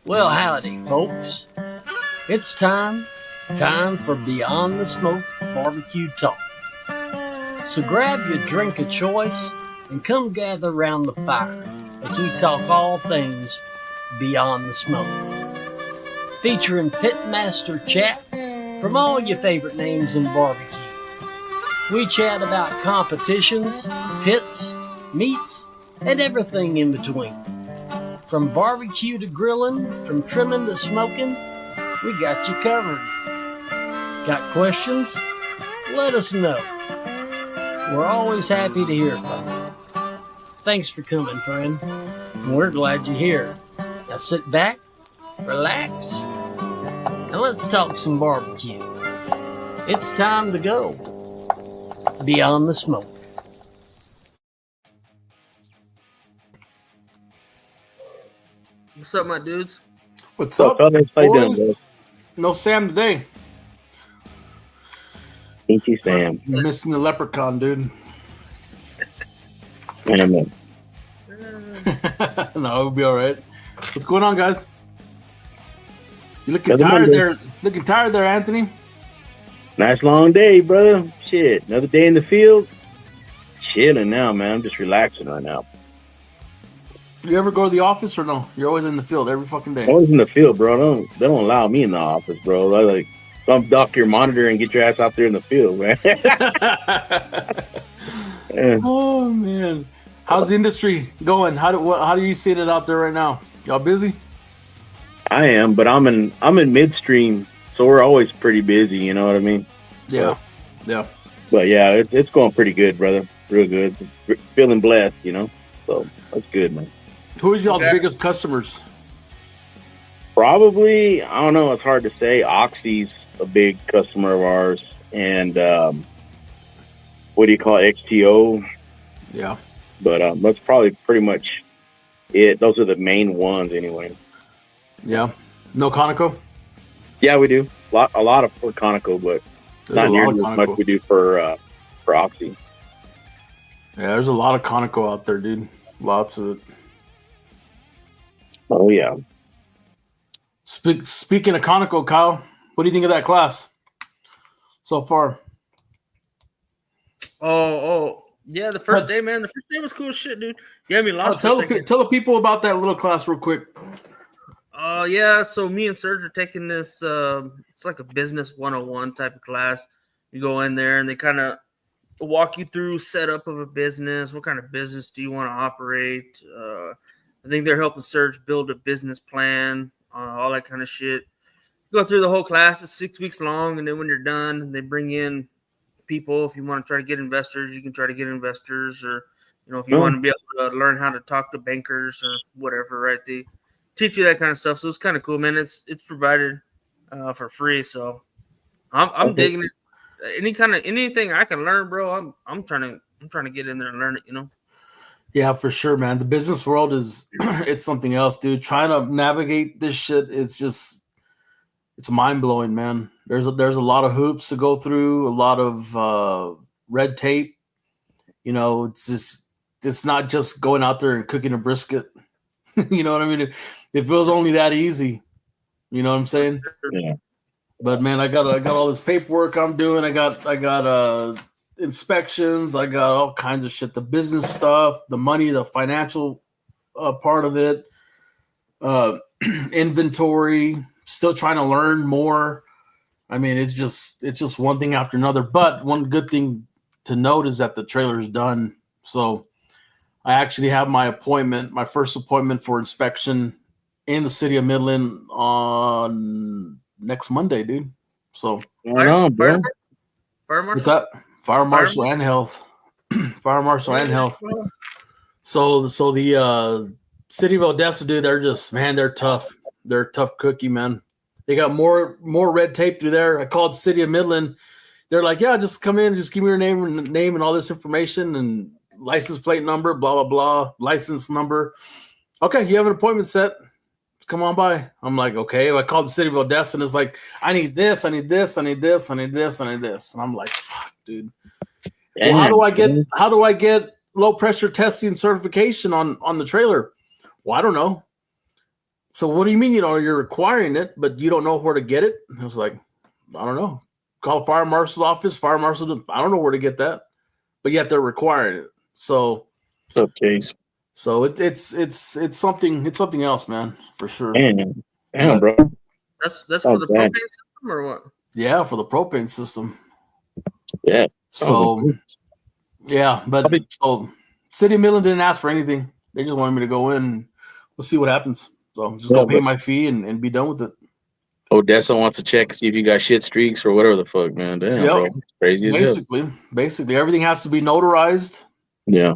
Well, howdy, folks. It's time for Beyond the Smoke Barbecue Talk. So grab your drink of choice and come gather around the fire as we talk all things Beyond the Smoke. Featuring pitmaster chats from all your favorite names in barbecue. We chat about competitions, pits, meats, and everything in between. From barbecue to grilling, from trimming to smoking, we got you covered. Got questions? Let us know. We're always happy to hear from you. Thanks for coming, friend. We're glad you're here. Now sit back, relax, and let's talk some barbecue. It's time to go Beyond the Smoke. What's up, my dudes? What's up, How you doing, bro? No Sam today. Thank you, Sam. You're missing the leprechaun, dude. Man. No, it'll be all right. What's going on, guys? You looking tired there? Looking tired there, Anthony? Nice long day, brother. Shit, another day in the field. Chilling now, man. I'm just relaxing right now. You ever go to the office or no? You're always in the field every fucking day. Always in the field, bro. They don't allow me in the office, bro. I like come dock your monitor and get your ass out there in the field, man. Oh man, how's the industry going? How do you see it out there right now? Y'all busy? I am, but I'm in midstream, so we're always pretty busy. You know what I mean? Yeah, yeah. But yeah, it's going pretty good, brother. Real good. Feeling blessed, you know. So that's good, man. Who is y'all's biggest customers? Probably, I don't know. It's hard to say. Oxy's a big customer of ours, and what do you call it? XTO? Yeah. But that's probably pretty much it. Those are the main ones, anyway. Yeah. No Conoco? Yeah, we do a lot of for Conoco, but not nearly as much we do for Oxy. Yeah, there's a lot of Conoco out there, dude. Lots of it. Oh yeah. Speaking of Conoco, Kyle, what do you think of that class so far? Oh, yeah. The first day, man. The first day was cool as shit, dude. You had me lost. Tell the people about that little class real quick. Yeah. So me and Serge are taking this. It's like a business 101 type of class. You go in there and they kind of walk you through setup of a business. What kind of business do you want to operate? I think they're helping Serge build a business plan, all that kind of shit. Go through the whole class. It's 6 weeks long, and then when you're done, they bring in people. If you want to try to get investors, you can try to get investors, or if you want to be able to learn how to talk to bankers or whatever, right? They teach you that kind of stuff. So it's kind of cool, man. It's provided for free, so I'm digging it. Anything I can learn, bro. I'm trying to get in there and learn it. Yeah, for sure, man. The business world is it's something else, dude. Trying to navigate this shit, it's just it's mind blowing, man. There's a lot of hoops to go through, a lot of red tape. You know, it's not just going out there and cooking a brisket. You know what I mean? If it was only that easy, you know what I'm saying? Yeah. But man, I got all this paperwork I'm doing. I got inspections. I got all kinds of shit. The business stuff, the money, the financial part of it, inventory. Still trying to learn more. I mean, it's just one thing after another. But one good thing to note is that the trailer is done. So I actually have my first appointment for inspection in the city of Midland on next Monday, dude. So Right on, bro. Fire what's marshal. that? Fire marshal and health. Fire marshal and health. So the city of Odessa, dude, they're tough. They're a tough cookie, man. They got more red tape through there. I called the city of Midland. They're like, yeah, just come in, just give me your name and all this information and license plate number, blah, blah, blah, license number. Okay, you have an appointment set. Come on by. I'm like, okay. I called the city of Odessa and it's like, I need this, I need this, I need this, I need this, I need this. And I'm like, fuck, dude. Well, how do I get low pressure testing certification on the trailer? Well, I don't know. So what do you mean, you're requiring it, but you don't know where to get it? And I was like, I don't know. Call fire marshal's office. Fire marshal, I don't know where to get that, but yet they're requiring it. So, what's up, Case? So it's something else, man, for sure. Damn, bro. That's for the propane system or what? Yeah, for the propane system. Yeah. So yeah, but so City of Midland didn't ask for anything. They just wanted me to go in and we'll see what happens. So just go pay my fee and be done with it. Odessa wants to check, see if you got shit streaks or whatever the fuck, man. Damn, bro. It's crazy as hell. Basically, everything has to be notarized. Yeah.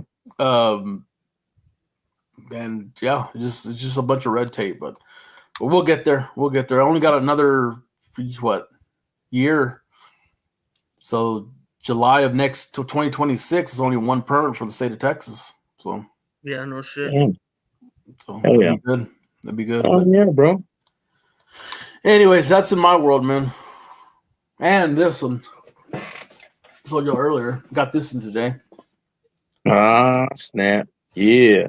And yeah, it's just a bunch of red tape, but we'll get there. I only got another year. So July of next to 2026 is only one permit for the state of Texas. So yeah, no shit. So that'd be good. Oh yeah, bro. Anyways, that's in my world, man. And this one, I told you earlier, got this in today. Ah, snap. Yeah.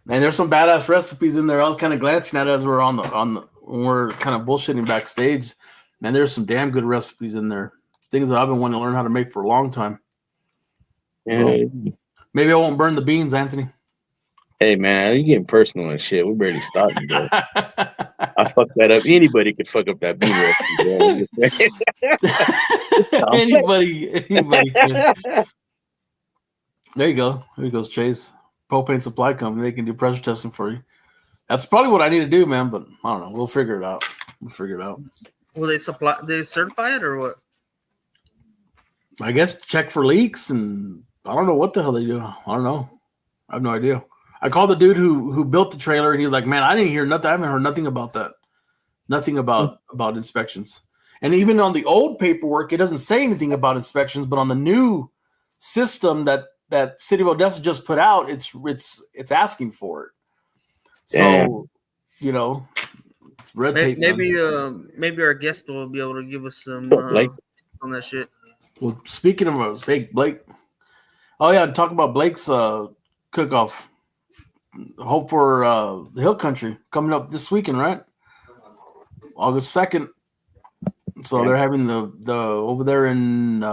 And there's some badass recipes in there. I was kind of glancing at it as we're when we're kind of bullshitting backstage. Man, there's some damn good recipes in there. Things that I've been wanting to learn how to make for a long time. Yeah. So, maybe I won't burn the beans, Anthony. Hey man, you getting personal and shit. We barely started, bro. I fucked that up. Anybody could fuck up that bean recipe, bro. Anybody can. There you go. There goes Chase. Propane supply company. They can do pressure testing for you. That's probably what I need to do, man. But I don't know. We'll figure it out. Will they certify it or what? I guess check for leaks, and I don't know what the hell they do. I don't know. I have no idea. I called the dude who built the trailer, and he's like, "Man, I didn't hear nothing. I haven't heard nothing about that. Nothing about inspections. And even on the old paperwork, it doesn't say anything about inspections. But on the new system that City of Odessa just put out, it's asking for it. So, red tape. Maybe our guest will be able to give us some on that shit. Well, speaking of Blake. Oh yeah, talk about Blake's cook-off. Hope for the Hill Country coming up this weekend, right? August 2nd. So they're having the over there in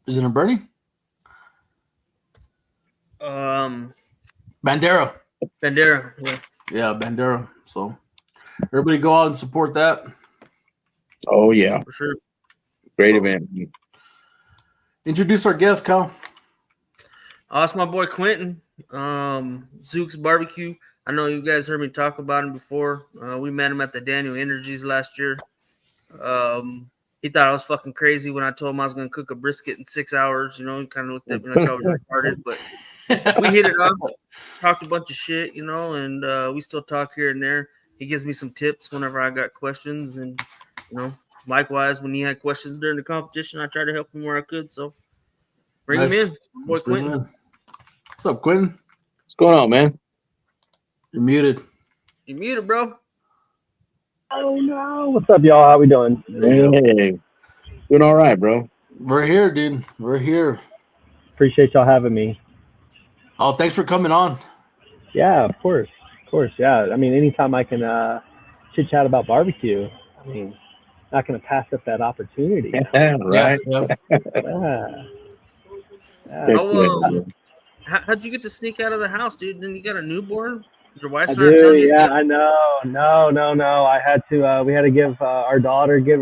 is it in Bernie? Bandera. Yeah, Bandera. So everybody go out and support that. Oh yeah, for sure. Great event. Introduce our guest, Kyle. That's my boy Quintin, Zuks Bar-B-Que. I know you guys heard me talk about him before. We met him at the Daniel Energies last year. He thought I was fucking crazy when I told him I was going to cook a brisket in 6 hours. He kind of looked at me like I was retarded, but we hit it off, talked a bunch of shit, and we still talk here and there. He gives me some tips whenever I got questions, and likewise when he had questions during the competition, I tried to help him where I could. So bring him in, boy Quintin. What's up, Quintin? What's going on, man? You're muted. You're muted, bro. Oh no! What's up, y'all? How we doing? Hey, doing all right, bro. We're here, dude. We're here. Appreciate y'all having me. Oh, thanks for coming on. Yeah, of course, yeah. I mean, anytime I can chit chat about barbecue, I mean, not gonna pass up that opportunity. Right? Yeah. Yeah. How'd you get to sneak out of the house, dude? Then you got a newborn. Your wife's I not do. telling you. Yeah, I know. No. I had to. We had to give our daughter get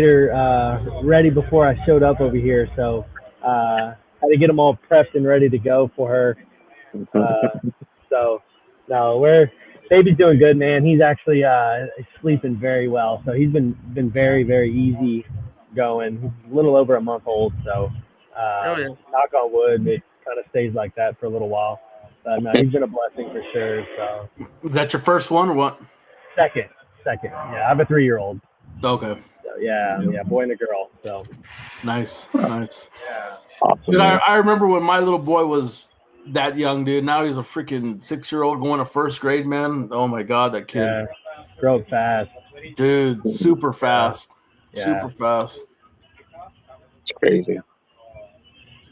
her ready before I showed up over here. So had to get them all prepped and ready to go for her. So no, baby's doing good, man. He's actually sleeping very well. So he's been very, very easy going. He's a little over a month old. So knock on wood, it kind of stays like that for a little while. But no, he's been a blessing for sure. So Is that your first one or what? second. Yeah, I have a 3-year-old. Okay. So yeah, boy and a girl. So Nice. Awesome, Dude, man. I remember when my little boy was that young, dude. Now he's a freaking 6-year-old going to first grade, man. Oh my God, that kid. yeah, grow up fast. Dude, super fast. Yeah. Super fast. It's crazy.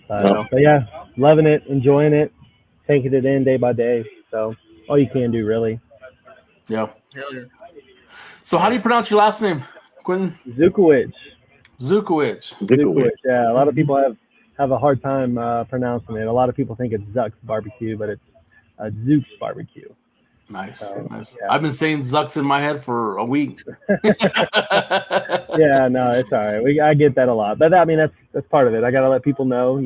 But yeah, loving it, enjoying it, taking it in day by day. So all you can do, really. Yeah. Hell yeah. So how do you pronounce your last name, Quintin? Zukywich. Zukywich. Yeah, a lot of people have a hard time pronouncing it. A lot of people think it's Zuks Bar-B-Que, but it's Zuks Bar-B-Que. Nice. Yeah. I've been saying Zuks in my head for a week. Yeah, no, it's all right. I get that a lot, but I mean that's part of it. I gotta let people know,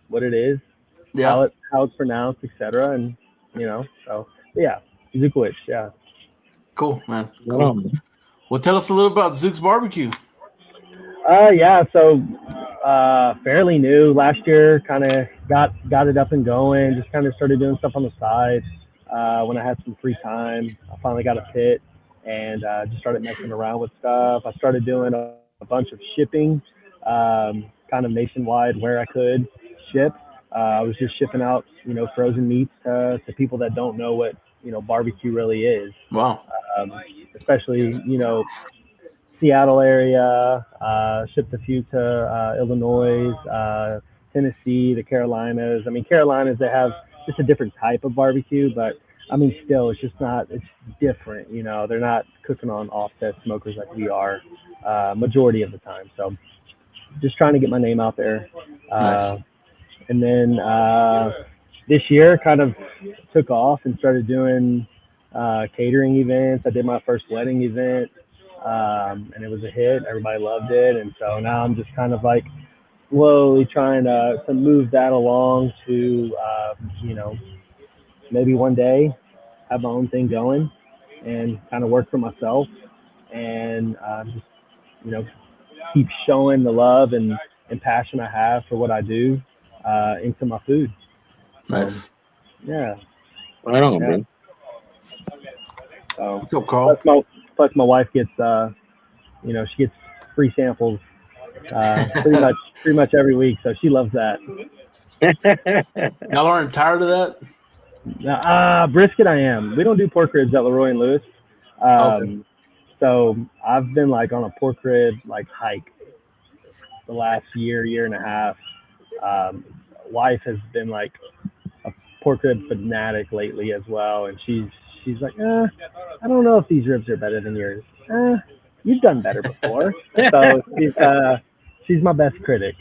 what it is, Yeah. how it's pronounced, etc. And so yeah, Zukywich. Yeah. Cool, man. Cool. Well, tell us a little about Zuks Bar-B-Que. Yeah. So fairly new. Last year, kind of got it up and going. Just kind of started doing stuff on the side when I had some free time. I finally got a pit and just started messing around with stuff. I started doing a bunch of shipping, kind of nationwide where I could ship. I was just shipping out, frozen meats to people that don't know what barbecue really is. Wow. Especially Seattle area, shipped a few to Illinois, Tennessee, the Carolinas. I mean, Carolinas, they have just a different type of barbecue, but I mean, still, it's different. They're not cooking on offset smokers like we are majority of the time. So just trying to get my name out there. Nice. And then this year kind of took off and started doing catering events. I did my first wedding event. And it was a hit. Everybody loved it. And so now I'm just kind of like slowly trying to move that along to, maybe one day have my own thing going and kind of work for myself and just, keep showing the love and passion I have for what I do into my food. Nice. Yeah. Right on, man. So, What's up, Carl? plus my wife gets, she gets free samples pretty much every week, so she loves that. Y'all aren't tired of that? Brisket, I am. We don't do pork ribs at Leroy and Lewis, Okay. so I've been like on a pork rib hike the last year and a half. Wife has been like a pork rib fanatic lately as well, and she's like, I don't know if these ribs are better than yours. You've done better before. So she's my best critic.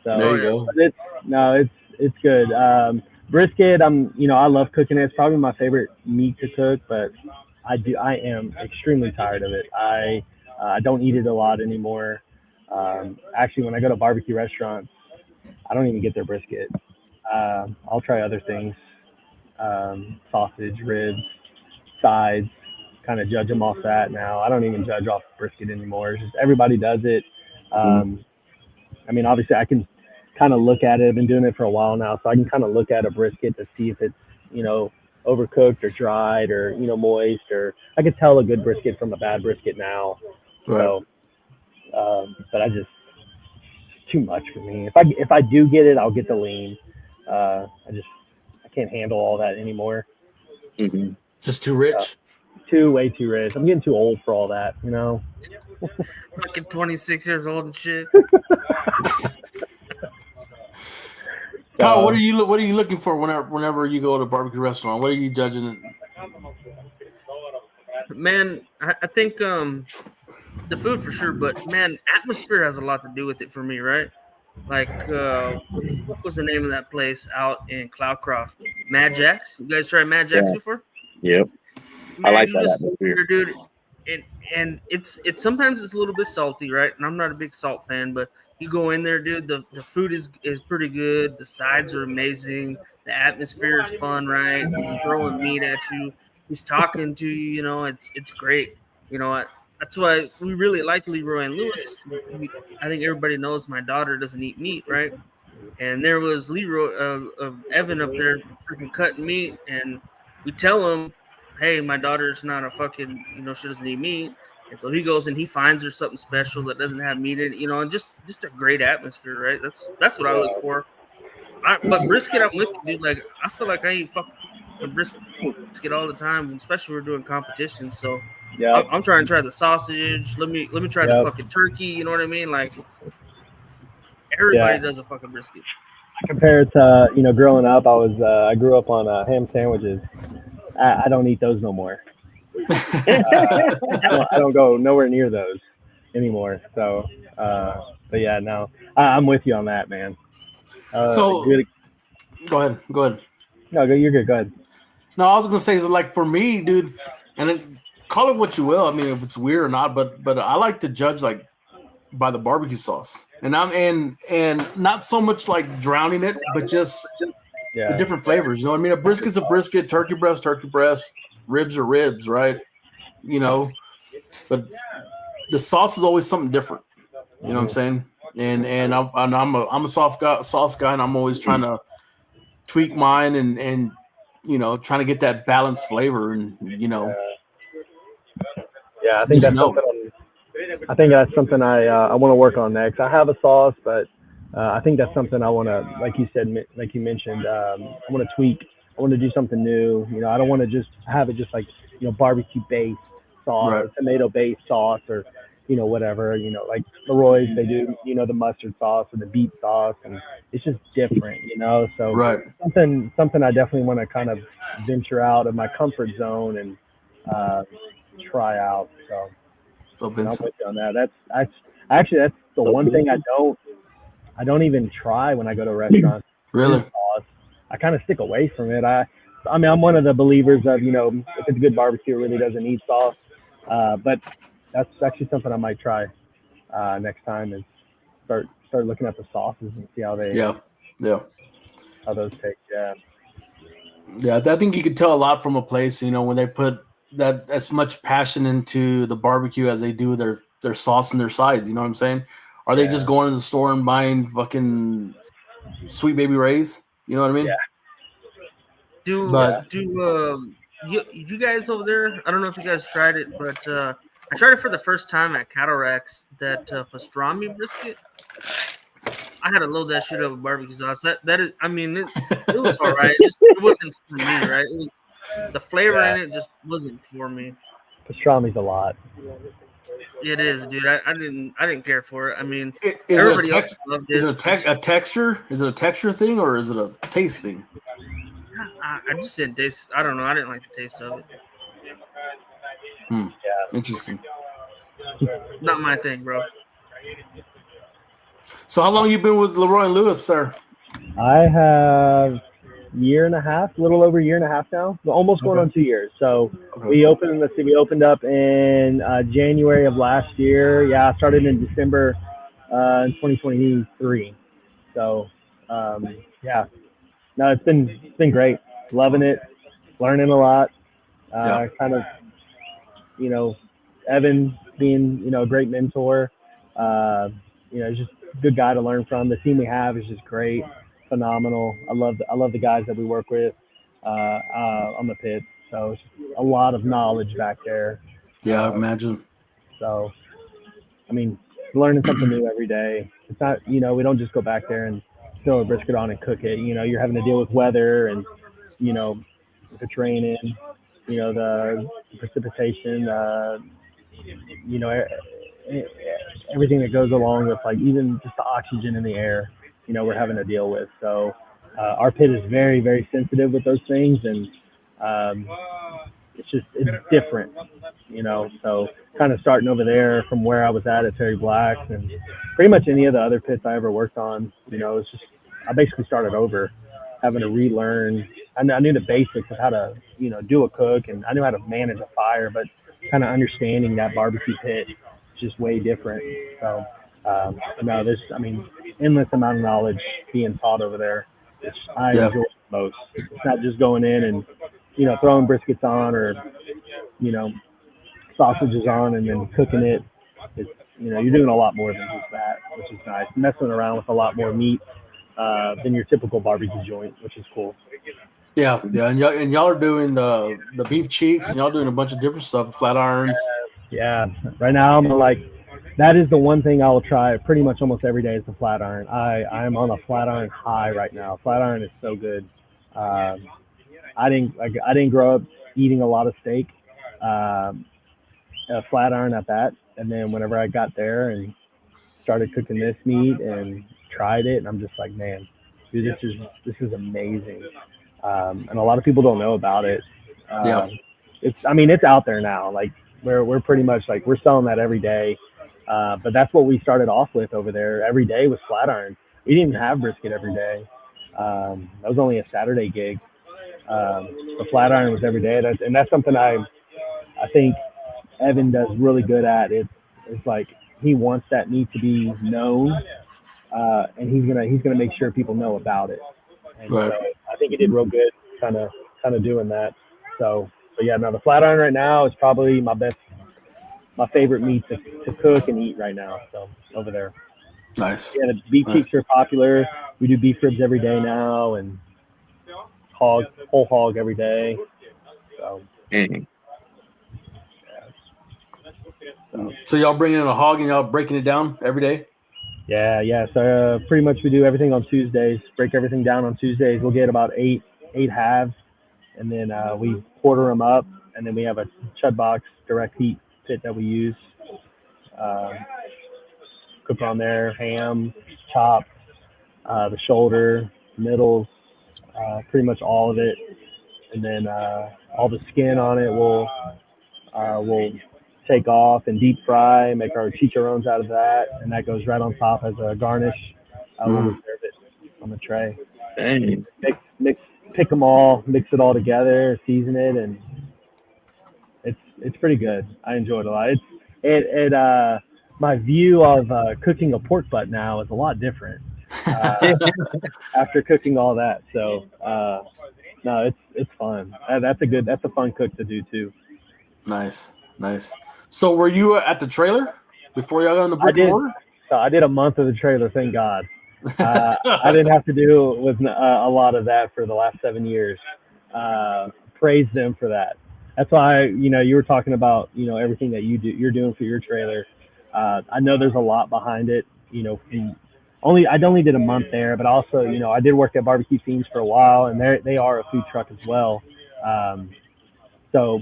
So There you go. It's good. Brisket, I love cooking it. It's probably my favorite meat to cook, but I am extremely tired of it. I don't eat it a lot anymore. Actually, when I go to barbecue restaurants, I don't even get their brisket. I'll try other things, sausage, ribs, sides, kind of judge them off that now. I don't even judge off brisket anymore. It's just everybody does it. I mean, obviously I can kind of look at it. I've been doing it for a while now, so I can kind of look at a brisket to see if it's, overcooked or dried or, moist, or I could tell a good brisket from a bad brisket now. Right. So, but it's too much for me. If I do get it, I'll get the lean. I can't handle all that anymore. Mm-hmm. Just too rich. way too rich. I'm getting too old for all that, you know. Fucking 26 years old and shit. Kyle, what are you looking for whenever you go to a barbecue restaurant? What are you judging? Man, I think the food for sure, but man, atmosphere has a lot to do with it for me, right? Like, what was the name of that place out in Cloudcroft? Mad Jack's. You guys tried Mad Jack's before? Yep. Man, I like you that just atmosphere, dude. And it's sometimes it's a little bit salty, right? And I'm not a big salt fan, but you go in there, dude. The food is pretty good. The sides are amazing. The atmosphere is fun, right? He's throwing meat at you. He's talking to you. You know, it's great. You know, that's why we really like Leroy and Lewis. I think everybody knows my daughter doesn't eat meat, right? And there was Leroy Evan up there freaking cutting meat, and we tell him, hey, my daughter's not a fucking, you know, she doesn't eat meat. And so he goes and he finds her something special that doesn't have meat in it, you know, and just a great atmosphere, right? That's what I look for. But brisket, I'm with you, dude. Like, I feel like I eat fucking brisket all the time, especially when we're doing competitions. So I'm trying to try the sausage. Let me try the fucking turkey. You know what I mean? Like, everybody does a fucking brisket. Compared to, you know, growing up, I grew up on ham sandwiches. I don't eat those no more. I don't go nowhere near those anymore. So, but yeah, no, I'm with you on that, man. So, really, go ahead. No, you're good. Go ahead. No, I was gonna say, like for me, dude, and call it what you will. I mean, if it's weird or not, but I like to judge like by the barbecue sauce, and not so much like drowning it, but just the different flavors. You know what I mean? A brisket's a brisket, turkey breast, ribs are ribs, right? You know, but the sauce is always something different. You know what I'm saying? And I'm a sauce guy, and I'm always trying to tweak mine and you know, trying to get that balanced flavor, and you know. Yeah, I think that's something I want to work on next. I have a sauce, but I think that's something I want to, like you said, like you mentioned, I want to tweak. I want to do something new. You know, I don't want to just have it just like, you know, barbecue based sauce or tomato based sauce or, you know, whatever, you know, like Leroy's, they do, you know, the mustard sauce or the beet sauce, and it's just different, you know. So something I definitely want to kind of venture out of my comfort zone and try out. So I'm with you on that. That's the one thing I don't even try when I go to restaurants. Really? I kind of stick away from it. I mean, I'm one of the believers of, you know, if it's a good barbecue, it really doesn't need sauce. But that's actually something I might try next time, is start looking at the sauces and see how they how those taste. Yeah, I think you could tell a lot from a place, you know, when they put that as much passion into the barbecue as they do their sauce and their sides. You know what I'm saying? Are they just going to the store and buying fucking Sweet Baby Ray's? You know what I mean? Yeah. You guys over there? I don't know if you guys tried it, but I tried it for the first time at Cataracts. That pastrami brisket. I had to load that shit up with barbecue sauce. That is, I mean, it was all right. It wasn't for me, right? It was the flavor in it just wasn't for me. Pastrami's a lot. It is, dude. I didn't care for it. I mean, is everybody else loved it. Is it a texture? Is it a texture thing, or is it a taste thing? I just didn't taste. I don't know. I didn't like the taste of it. Yeah. Interesting. Not my thing, bro. So how long you been with Leroy and Lewis, sir? I have a little over a year and a half now. We're almost going on 2 years. So we opened up in January of last year. Yeah, I started in December in 2023. So no, it's been great. Loving it, learning a lot. Kind of, you know, Evan being, you know, a great mentor. You know, just a good guy to learn from. The team we have is just great, phenomenal. I love the guys that we work with on the pit. So it's just a lot of knowledge back there. Yeah, I imagine. So, I mean, learning something new every day. It's not, you know, we don't just go back there and throw a brisket on and cook it. You know, you're having to deal with weather and, you know, if it's raining, the precipitation, everything that goes along with like even just the oxygen in the air, we're having to deal with. So our pit is very, very sensitive with those things, and it's different, So kind of starting over there from where I was at Terry Black's and pretty much any of the other pits I ever worked on, it's just I basically started over, having to relearn. I knew the basics of how to, do a cook, and I knew how to manage a fire, but kind of understanding that barbecue pit is just way different. So, there's, endless amount of knowledge being taught over there, which I enjoy the most. It's not just going in and, throwing briskets on or, sausages on and then cooking it. It's, you're doing a lot more than just that, which is nice. Messing around with a lot more meat than your typical barbecue joint, which is cool. Yeah, and y'all are doing the beef cheeks, and y'all doing a bunch of different stuff, flat irons. Yeah, right now I'm like, that is the one thing I will try pretty much almost every day is the flat iron. I'm on a flat iron high right now. Flat iron is so good. I didn't grow up eating a lot of steak. A flat iron at that, and then whenever I got there and started cooking this meat and tried it, and I'm just like, man, dude, this is amazing. And a lot of people don't know about it. It's out there now. Like we're pretty much like we're selling that every day. But that's what we started off with over there. Every day was flat iron. We didn't even have brisket every day. That was only a Saturday gig. The flat iron was every day, and that's something I think Evan does really good at. It's like he wants that meat to be known, and he's gonna make sure people know about it. And right. So I think he did real good, kind of doing that. So, but yeah, no, the flat iron right now is probably my favorite meat to cook and eat right now. So over there. Nice. Yeah, the beef cheeks are popular. We do beef ribs every day now, and whole hog every day. So. Mm-hmm. So y'all bringing in a hog and y'all breaking it down every day? Yeah. So pretty much we do everything on Tuesdays. Break everything down on Tuesdays. We'll get about eight halves, and then we quarter them up, and then we have a chud box direct heat pit that we use. Cook on there, ham, chop, the shoulder, middles, pretty much all of it, and then all the skin on it we'll take off and deep fry, make our chicharrones out of that, and that goes right on top as a garnish when we serve it on the tray. Dang. Pick them all, mix it all together, season it, and it's pretty good. I enjoy it a lot. My view of cooking a pork butt now is a lot different after cooking all that. So no, it's fun. That's a fun cook to do too. Nice. So were you at the trailer before y'all got on the brick and mortar? So I did a month of the trailer, thank God. I didn't have to do with a lot of that for the last 7 years. Praise them for that. That's why, you were talking about, everything that you're doing for your trailer. I know there's a lot behind it, I only did a month there, but also, I did work at Barbecue Themes for a while, and they are a food truck as well. So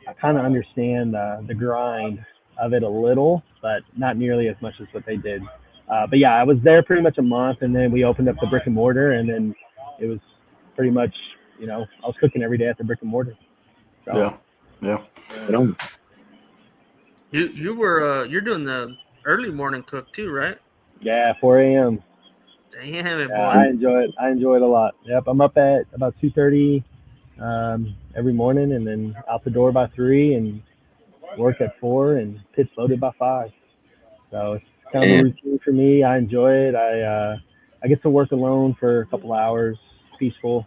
I kind of understand the grind of it a little, but not nearly as much as what they did. But yeah, I was there pretty much a month, and then we opened up the brick and mortar, and then it was pretty much, I was cooking every day at the brick and mortar. So, yeah. You're doing the early morning cook too, right? Yeah, 4 a.m. Damn it, boy. I enjoy it a lot. Yep, I'm up at about 2:30 every morning, and then out the door by 3, and work at 4, and pit's loaded by 5. So it's kind of a routine for me. I enjoy it. I get to work alone for a couple hours, peaceful.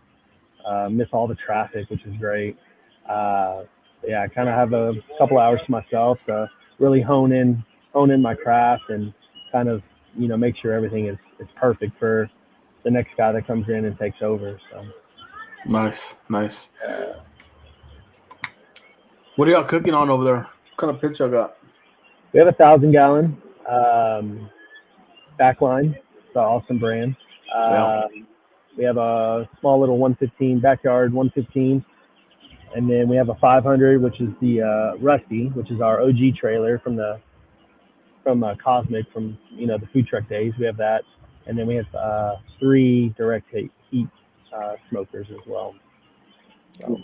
Miss all the traffic, which is great. Yeah, I kind of have a couple hours to myself to really hone in my craft and kind of, make sure everything is perfect for the next guy that comes in and takes over. So nice. What are y'all cooking on over there? What kind of pits y'all got? We have 1,000-gallon backline. It's an awesome brand. We have a small little 115 backyard 115. And then we have a 500, which is the Rusty, which is our OG trailer from Cosmic, from the food truck days. We have that, and then we have 3 direct heat smokers as well. So,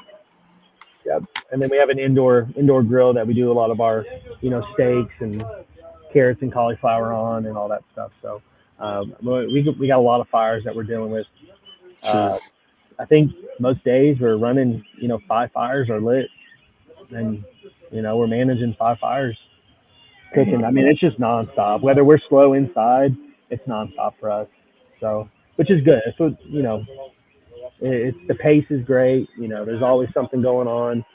yeah, and then we have an indoor grill that we do a lot of our steaks and carrots and cauliflower on and all that stuff. So we got a lot of fires that we're dealing with. I think most days we're running 5 fires are lit, and we're managing 5 fires cooking. I mean, it's just nonstop. Whether we're slow inside, it's nonstop for us. So, which is good. So it's the pace is great. There's always something going on,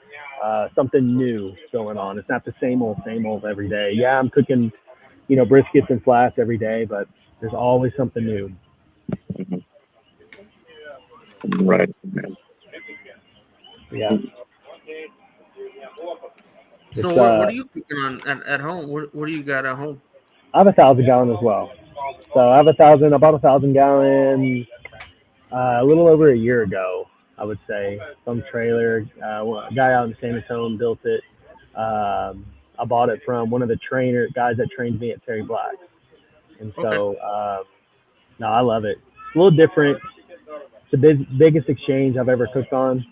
something new going on. It's not the same old every day. Yeah, I'm cooking briskets and flats every day, but there's always something new. Right. Yeah. So what are you cooking on at home? What do you got at home? I have 1,000 gallon as well. So I bought 1,000 gallon a little over a year ago, I would say. Some trailer, a guy out in San Antonio built it. I bought it from one of the guys that trained me at Terry Black. And so, no, I love it. It's a little different. It's the biggest exchange I've ever cooked on.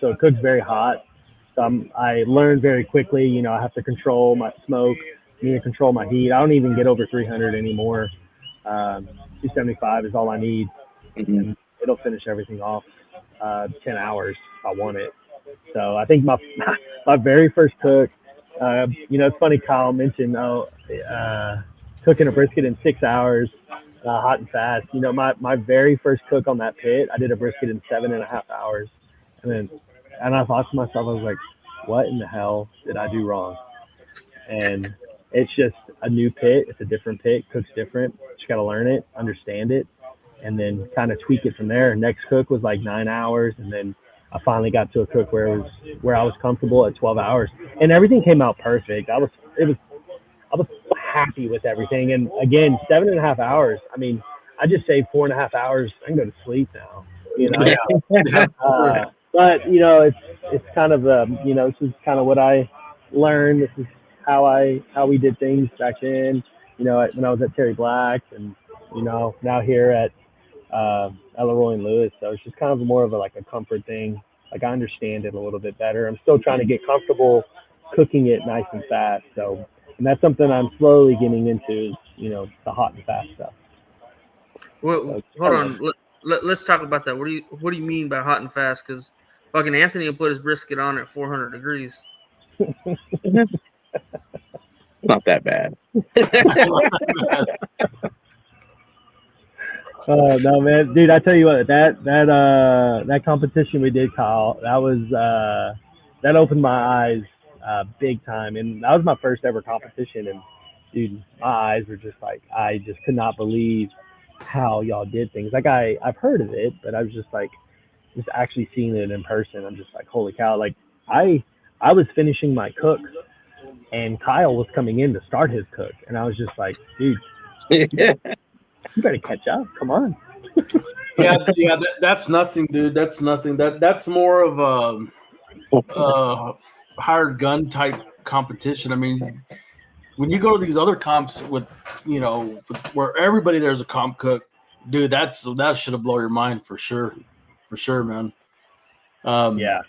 So it cooks very hot. So I learned very quickly, I have to control my smoke, I need to control my heat. I don't even get over 300 anymore. 275 is all I need. And it'll finish everything off 10 hours if I want it. So I think my very first cook, it's funny Kyle mentioned cooking a brisket in 6 hours, hot and fast. My very first cook on that pit, I did a brisket in 7.5 hours. And I thought to myself, I was like, what in the hell did I do wrong? And it's just a new pit. It's a different pit, cooks different. You got to learn it, understand it, and then kind of tweak it from there. Next cook was like 9 hours. And then I finally got to a cook where I was comfortable at 12 hours, and everything came out perfect. I was happy with everything. And again, 7.5 hours. I mean, I just saved 4.5 hours. I can go to sleep now, Yeah. But it's kind of this is kind of what I learned. This is how we did things back then. When I was at Terry Black, and now here at Elleroy and Lewis. So it's just kind of more of a comfort thing. Like, I understand it a little bit better. I'm still trying to get comfortable cooking it nice and fast. So, and that's something I'm slowly getting into, is the hot and fast stuff. Well, hold on. Let's talk about that. What do you mean by hot and fast? Because fucking Anthony will put his brisket on at 400 degrees. Not that bad. Oh no, man, dude! I tell you what, that competition we did, Kyle, that opened my eyes big time, and that was my first ever competition. And dude, my eyes were just like, I just could not believe how y'all did things. Like, I've heard of it, but I was just like, just actually seeing it in person, I'm just like, holy cow! Like, I was finishing my cook, and Kyle was coming in to start his cook, and I was just like, dude. You better catch up. Come on. yeah. That's nothing, dude. That's nothing. That's more of a hired gun type competition. I mean, when you go to these other comps with where everybody there's a comp cook, dude, that should have blown your mind for sure, man. Yeah.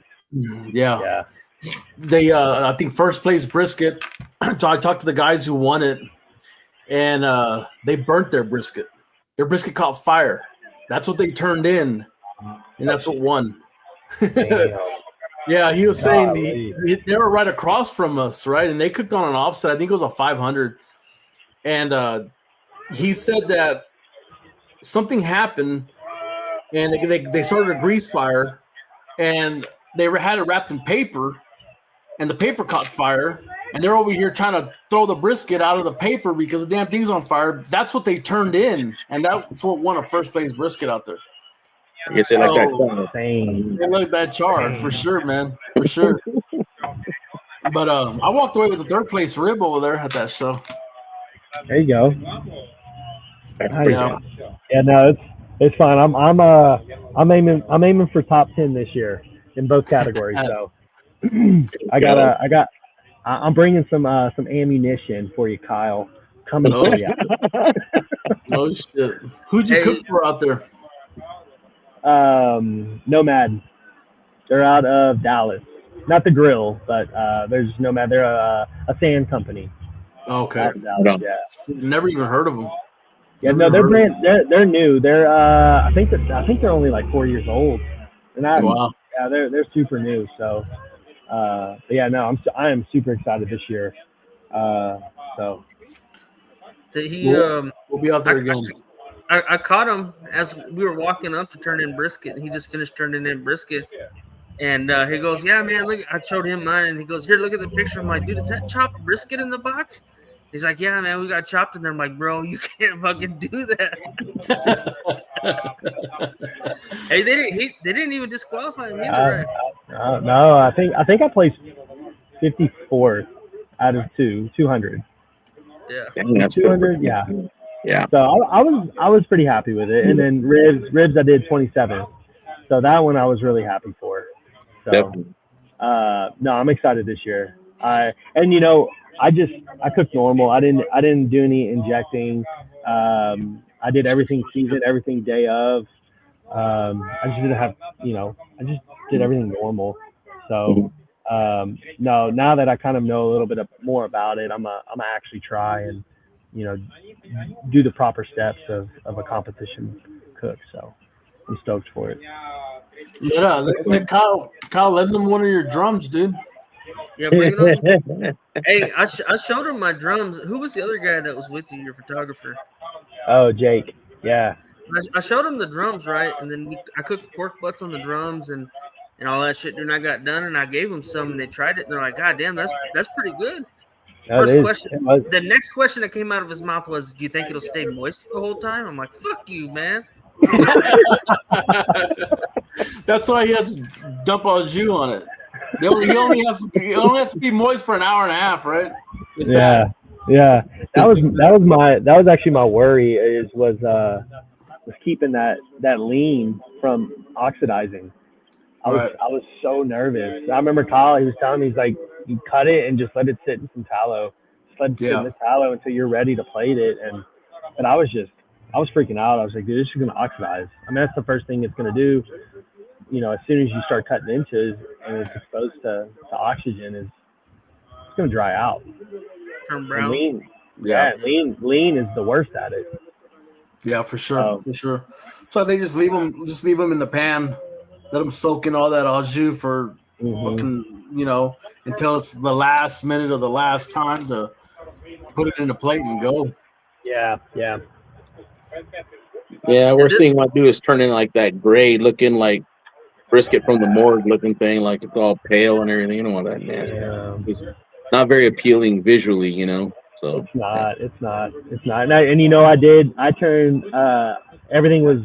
They, I think first place brisket. So I talked to the guys who won it, and they burnt their brisket. Their brisket caught fire. That's what they turned in, and that's what won. Yeah, he was saying they were right across from us, right? And they cooked on an offset. I think it was a 500. And he said that something happened, and they started a grease fire, and they had it wrapped in paper, and the paper caught fire. And they're over here trying to throw the brisket out of the paper because the damn thing's on fire. That's what they turned in, and that's what won a first place brisket out there. I guess they like that They like that char for sure, man, for sure. But I walked away with the third place rib over there at that show. There you go. Yeah, no, it's fine. I'm aiming for top 10 this year. in both categories. So I'm bringing some ammunition for you, Kyle. Coming for you. Oh shit! Who'd you cook for out there? Nomad. They're out of Dallas. Not the grill, but there's Nomad. They're a sand company. Okay. Dallas, yeah. Never even heard of them. Yeah, no, they're new. They're I think they're only like 4 years old. And wow. Yeah, they're super new. So, but yeah, no, I am super excited this year. So. We'll be out there again. I caught him as we were walking up to turn in brisket, and he just finished turning in brisket. And he goes, "Yeah, man, look." I showed him mine, and he goes, "Here, look at the picture." I'm like, "Dude, is that chopped brisket in the box?" He's like, "Yeah, man, we got chopped in there." I'm like, "Bro, you can't fucking do that." Hey, they didn't even disqualify him either, right? No, I think I placed 54th out of 200. Yeah, 200. Yeah. Yeah. So I was pretty happy with it, and then ribs I did 27th. So that one I was really happy for. So no, I'm excited this year. I cooked normal. I didn't do any injecting. I did everything seasoned, everything day of. I just didn't have, I just did everything normal. So no, now that I kind of know a little bit more about it, I'm gonna actually try and do the proper steps of a competition cook. So I'm stoked for it. Yeah, let Kyle lend them one of your drums, dude. Yeah, bring it on. Hey, I showed him my drums. Who was the other guy that was with you, your photographer? Oh, Jake. Yeah. I showed him the drums, right? And then I cooked pork butts on the drums and all that shit. And I got done, and I gave them some, and they tried it, and they're like, "God damn, that's pretty good." First question. The next question that came out of his mouth was, "Do you think it'll stay moist the whole time?" I'm like, "Fuck you, man." That's why he has to dump all his jus on it. He only has to be moist for an hour and a half, right? Yeah. That was actually my worry was keeping that lean from oxidizing. I was so nervous. I remember Kyle, he was telling me, he's like, you cut it and just let it sit in some tallow. Just let it sit in the tallow until you're ready to plate it. And I was freaking out. I was like, dude, this is gonna oxidize. I mean, that's the first thing it's gonna do. As soon as you start cutting into it and it's exposed to oxygen, it's gonna dry out. Turn brown. Lean is the worst at it. Yeah, for sure, for sure. So I think just leave them in the pan, let them soak in all that au jus for fucking, until it's the last minute of the last time to put it in the plate and go. Yeah. Yeah, we're seeing what do is turning like that gray looking like brisket from the morgue looking thing, like it's all pale and everything. You know what that is. Yeah. It's not very appealing visually, So it's not. And I turned everything was,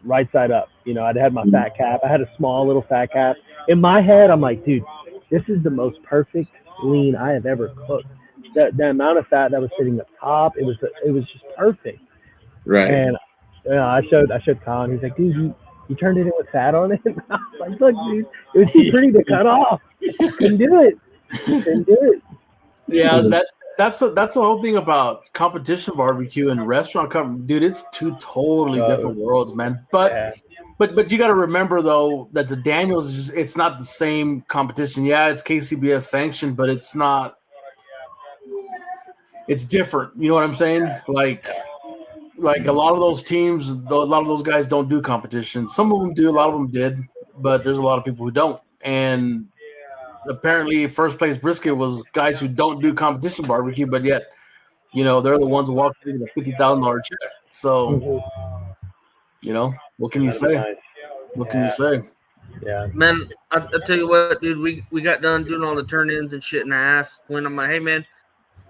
right side up. I had my fat cap. I had a small little fat cap. In my head, I'm like, dude, this is the most perfect lean I have ever cooked. The amount of fat that was sitting up top, it was just perfect. Right. And I showed Kyle, and he's like, dude, you turned it in with fat on it? I was like, look, dude, it was too pretty to cut off. Couldn't do it. Yeah, that's the whole thing about competition barbecue and restaurant dude. It's two totally different worlds, man. But you got to remember though that the Daniels it's not the same competition. Yeah, it's KCBS sanctioned, but it's not. It's different. You know what I'm saying? Like a lot of those teams, a lot of those guys don't do competition. Some of them do, a lot of them did, but there's a lot of people who don't. And apparently first place brisket was guys who don't do competition barbecue, but yet, they're the ones who walk in a $50,000 check. So, what can you say? Nice. What can you say? Yeah. Man, I'll tell you what, dude, we got done doing all the turn-ins and shit, and I asked when I'm like, hey, man,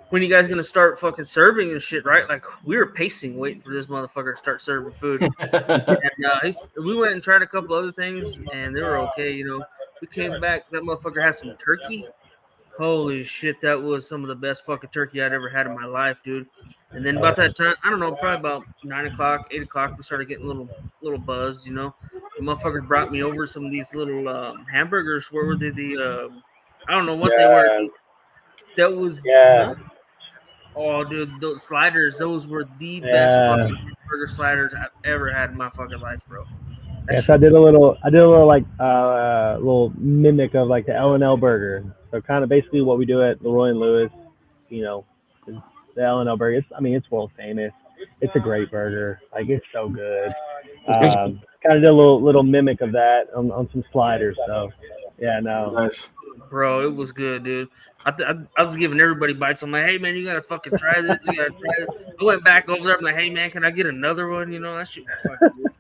when you guys gonna start fucking serving and shit, right? Like we were pacing, waiting for this motherfucker to start serving food. And we went and tried a couple other things, and they were okay. We came back. That motherfucker had some turkey. Holy shit, that was some of the best fucking turkey I'd ever had in my life, dude. And then about that time, I don't know, probably about 9 o'clock, 8 o'clock, we started getting a little buzzed, the motherfuckers brought me over some of these little hamburgers. Where were they? I don't know what they were. That was Oh, dude, those sliders, those were the best fucking burger sliders I've ever had in my fucking life, bro. Yes, I did a little like little mimic of like the L&L burger. So kind of basically what we do at Leroy and Lewis, you know, the L&L burger. It's world famous. It's a great burger. Like it's so good. Kind of did a little mimic of that on some sliders. So yeah, no. Nice. Bro, it was good, dude. I was giving everybody bites. I'm like, hey man, you gotta fucking try this. You gotta try it. I went back over there. I'm like, hey man, can I get another one? You know, that shit was fucking good.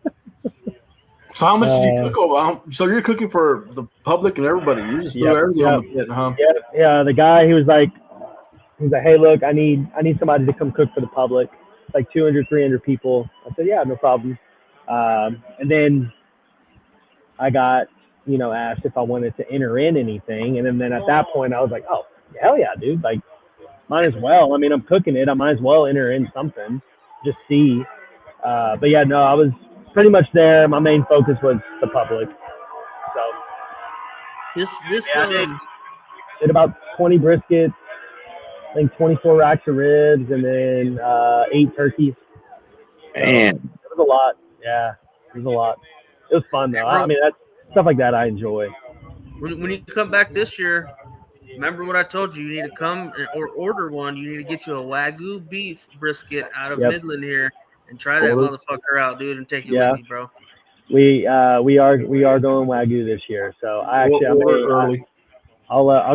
So how much did you cook over? So you're cooking for the public and everybody. You just threw everything on the pit, huh? Yeah. The guy, he was like, hey, look, I need somebody to come cook for the public, like 200, 300 people. I said, yeah, no problem. And then I got, asked if I wanted to enter in anything. And then at that point I was like, oh, hell yeah, dude. Like, might as well. I mean, I'm cooking it. I might as well enter in something, just see. But yeah, no, I was pretty much there. My main focus was the public. So did about 20 briskets, I think 24 racks of ribs, and then 8 turkeys. Man, it was a lot. Yeah, it was a lot. It was fun though. I mean, that's stuff like that I enjoy. When you come back this year, remember what I told you. You need to come or order one. You need to get you a Wagyu beef brisket out of Midland here and try that motherfucker out, dude, and take it with you, bro. We are going Wagyu this year, so I'll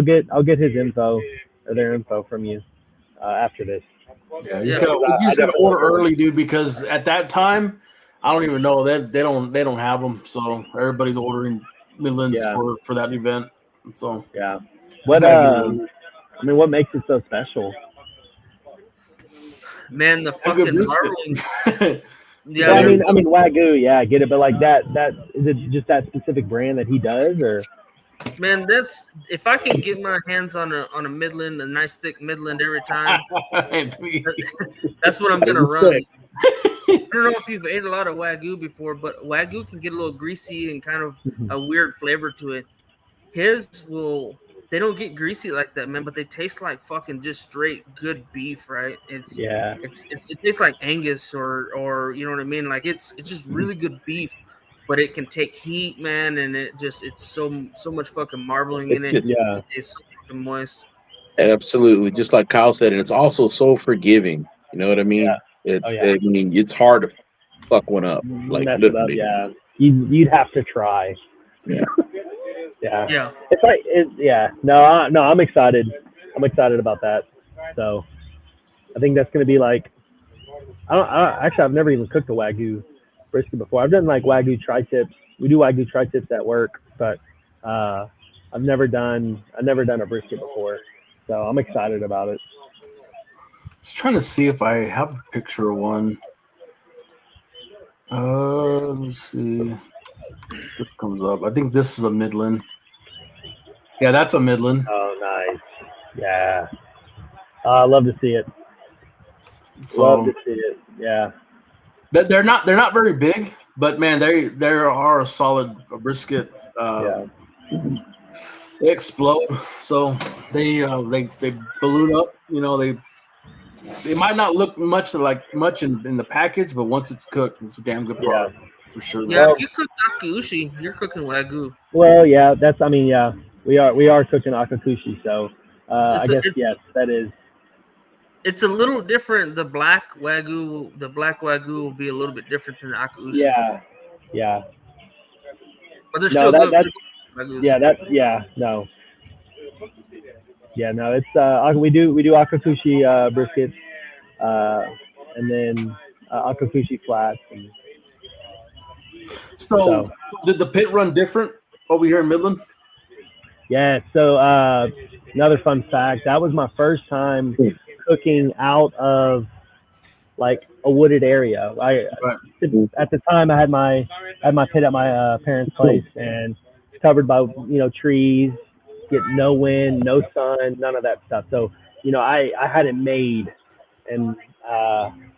get his info or their info from you after this. Yeah, you just gotta order early, dude, because at that time, I don't even know that they don't have them, so everybody's ordering Midlands for that event. So what makes it so special? Man, the fucking marblings. Yeah, I mean Wagyu, I get it, but like that is it just that specific brand that he does, or? Man, that's if I can get my hands on a Midland, a nice thick Midland every time. That's what I'm gonna run. I don't know if you've ate a lot of Wagyu before, but Wagyu can get a little greasy and kind of a weird flavor to it. They don't get greasy like that, man, but they taste like fucking just straight good beef, right? It tastes like Angus or you know what I mean? Like it's just really good beef, but it can take heat, man, and it's so much fucking marbling in it. It's so fucking moist. Absolutely, just like Kyle said, and it's also so forgiving. You know what I mean? I mean, it's hard to fuck one up. Like literally. You'd have to try. Yeah. Yeah. It's like No, I'm excited. I'm excited about that. So I think that's gonna be like. I've never even cooked a Wagyu brisket before. I've done like Wagyu tri-tips. We do Wagyu tri-tips at work, but I've never done a brisket before. So I'm excited about it. Just trying to see if I have a picture of one. Let me see. This comes up. I think this is a Midland. Yeah, that's a Midland. Oh, nice. Yeah. I love to see it. So, Yeah. They're not very big, but man, they are a solid brisket. They explode, so they balloon up. They might not look much in the package, but once it's cooked, it's a damn good product for sure. Yeah, if you cook Akakushi, you're cooking Wagyu. Well, we are cooking Akakushi, so I guess yes, that is. It's a little different. The black Wagyu will be a little bit different than the Akakushi. Yeah. But they're still good. It's we do Akakushi briskets, and then Akakushi flats. So did the pit run different over here in Midland? Yeah. So another fun fact: that was my first time cooking out of like a wooded area. At the time I had my pit at my parents' place and covered by trees, get no wind, no sun, none of that stuff. So I had it made and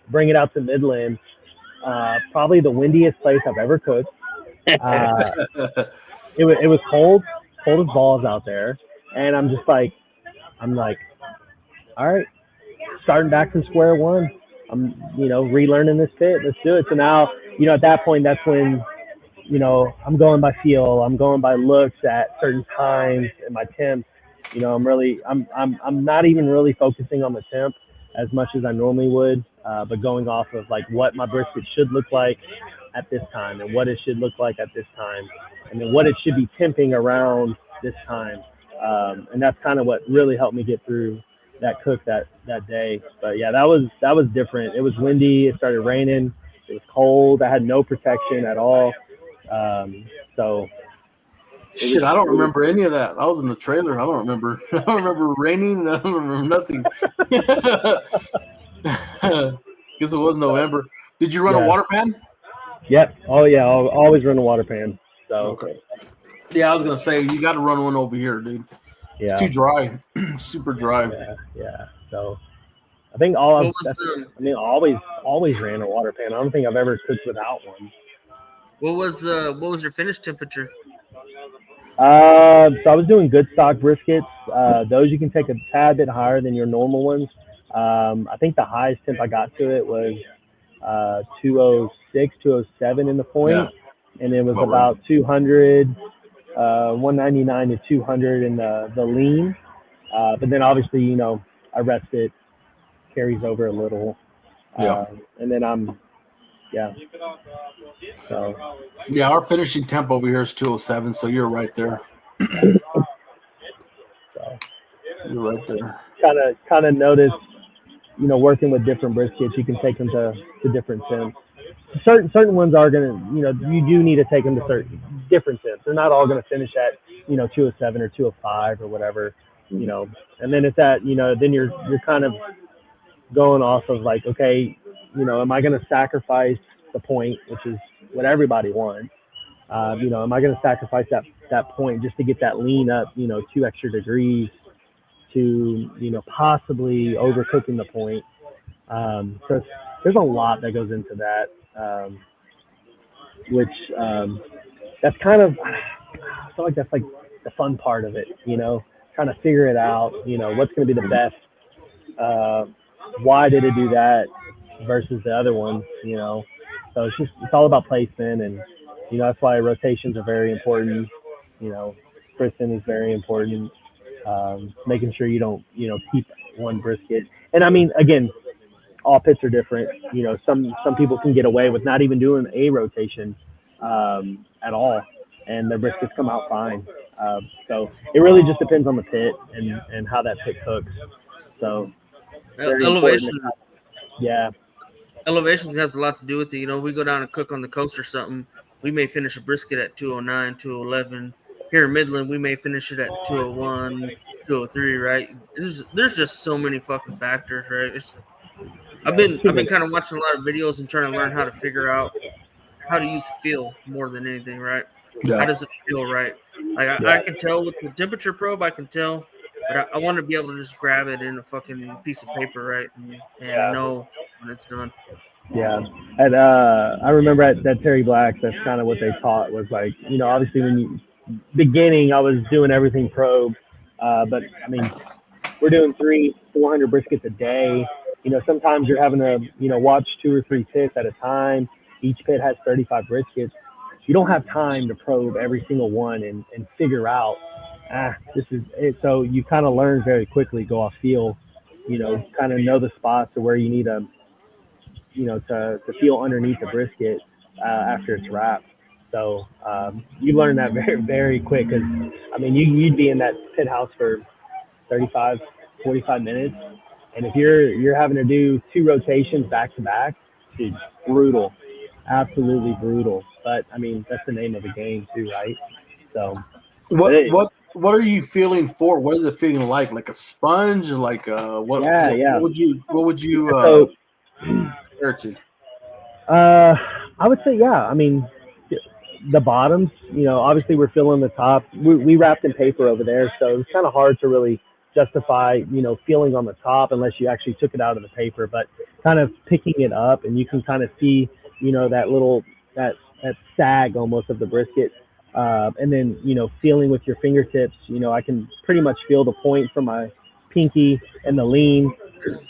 bring it out to Midland. Probably the windiest place I've ever cooked. It was cold as balls out there, and I'm like, all right, starting back from square one. I'm, relearning this pit. Let's do it. So now, at that point, that's when, I'm going by feel. I'm going by looks at certain times and my temps. I'm not even really focusing on the temp as much as I normally would, but going off of like what my brisket should look like at this time and what it should look like at this time, and then what it should be temping around this time. And that's kind of what really helped me get through that cook that day. But yeah, that was different. It was windy. It started raining. It was cold. I had no protection at all. So shit, I don't remember any of that. I was in the trailer. I don't remember. I don't remember raining. I don't remember nothing. Guess it was November. Did you run a water pan? Yep. Oh yeah, I'll always run a water pan. So okay. Yeah, I was gonna say you got to run one over here, dude. Yeah. It's too dry, super dry. Yeah. So I think always ran a water pan. I don't think I've ever cooked without one. What was your finish temperature? So I was doing good stock briskets. Those you can take a tad bit higher than your normal ones. I think the highest temp I got to it was 206, 207 in the point, and it was about 200. 199 to 200 in the lean, but then obviously I rest it, carries over a little, and then so our finishing temp over here is 207, so you're right there. So you're right there. Kind of noticed, working with different briskets, you can take them to different temps. Certain ones are gonna, you do need to take them to certain different temps. They're not all gonna finish at 207 or 205 or whatever, and then it's at then you're kind of going off of like, okay, am I gonna sacrifice the point, which is what everybody wants, am I gonna sacrifice that point just to get that lean up 2 extra degrees to possibly overcooking the point. So there's a lot that goes into that. Which that's kind of, I feel like that's like the fun part of it, trying to figure it out, what's going to be the best, why did it do that versus the other one, so it's all about placement, and that's why rotations are very important. Kristen is very important, making sure you don't keep one brisket. And I mean, again, all pits are different. Some people can get away with not even doing a rotation at all, and their briskets come out fine. So it really just depends on the pit and how that pit cooks. So elevation, elevation has a lot to do with it. We go down and cook on the coast or something, we may finish a brisket at 209, 211. Here in Midland, we may finish it at 201, 203. Right? There's just so many fucking factors, right? I've been kind of watching a lot of videos and trying to learn how to figure out how to use feel more than anything, right? Yeah. How does it feel right? Like I can tell with the temperature probe, I can tell, but I want to be able to just grab it in a fucking piece of paper, right, and know when it's done. Yeah, and I remember at Terry Black's, that's kind of what they taught, was like, obviously when beginning I was doing everything probe, but I mean, we're doing 300-400 briskets a day. Sometimes you're having to, watch 2 or 3 pits at a time. Each pit has 35 briskets. You don't have time to probe every single one and figure out, this is it. So you kind of learn very quickly, go off feel, kind of know the spots to where you need to feel underneath the brisket after it's wrapped. So you learn that very, very quick. Because, I mean, you'd be in that pit house for 35, 45 minutes. And if you're having to do 2 rotations back to back, dude, brutal, absolutely brutal. But I mean, that's the name of the game too, right? So, what are you feeling for? What is it feeling like? Like a sponge? Like what? Yeah. What would you compare to? I would say, I mean, the bottoms. Obviously we're filling the top. We wrapped in paper over there, so it's kind of hard to really justify, feeling on the top unless you actually took it out of the paper, but kind of picking it up, and you can kind of see, that sag almost of the brisket. And then, feeling with your fingertips, I can pretty much feel the point from my pinky and the lean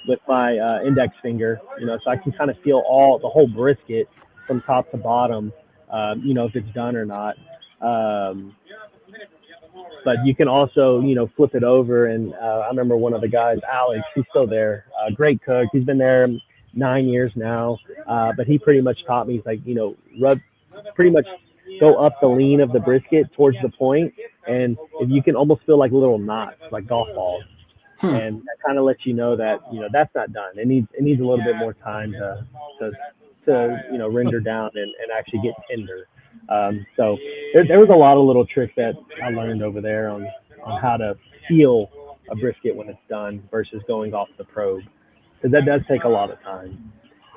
with my index finger, so I can kind of feel the whole brisket from top to bottom, if it's done or not. But you can also, flip it over. And I remember one of the guys, Alex, he's still there, great cook. He's been there 9 years now. But he pretty much taught me, he's like, pretty much go up the lean of the brisket towards the point, and if you can almost feel like little knots, like golf balls. And that kind of lets you know that, that's not done. It needs a little bit more time to render down and actually get tender. So there was a lot of little tricks that I learned over there on how to feel a brisket when it's done versus going off the probe, because that does take a lot of time.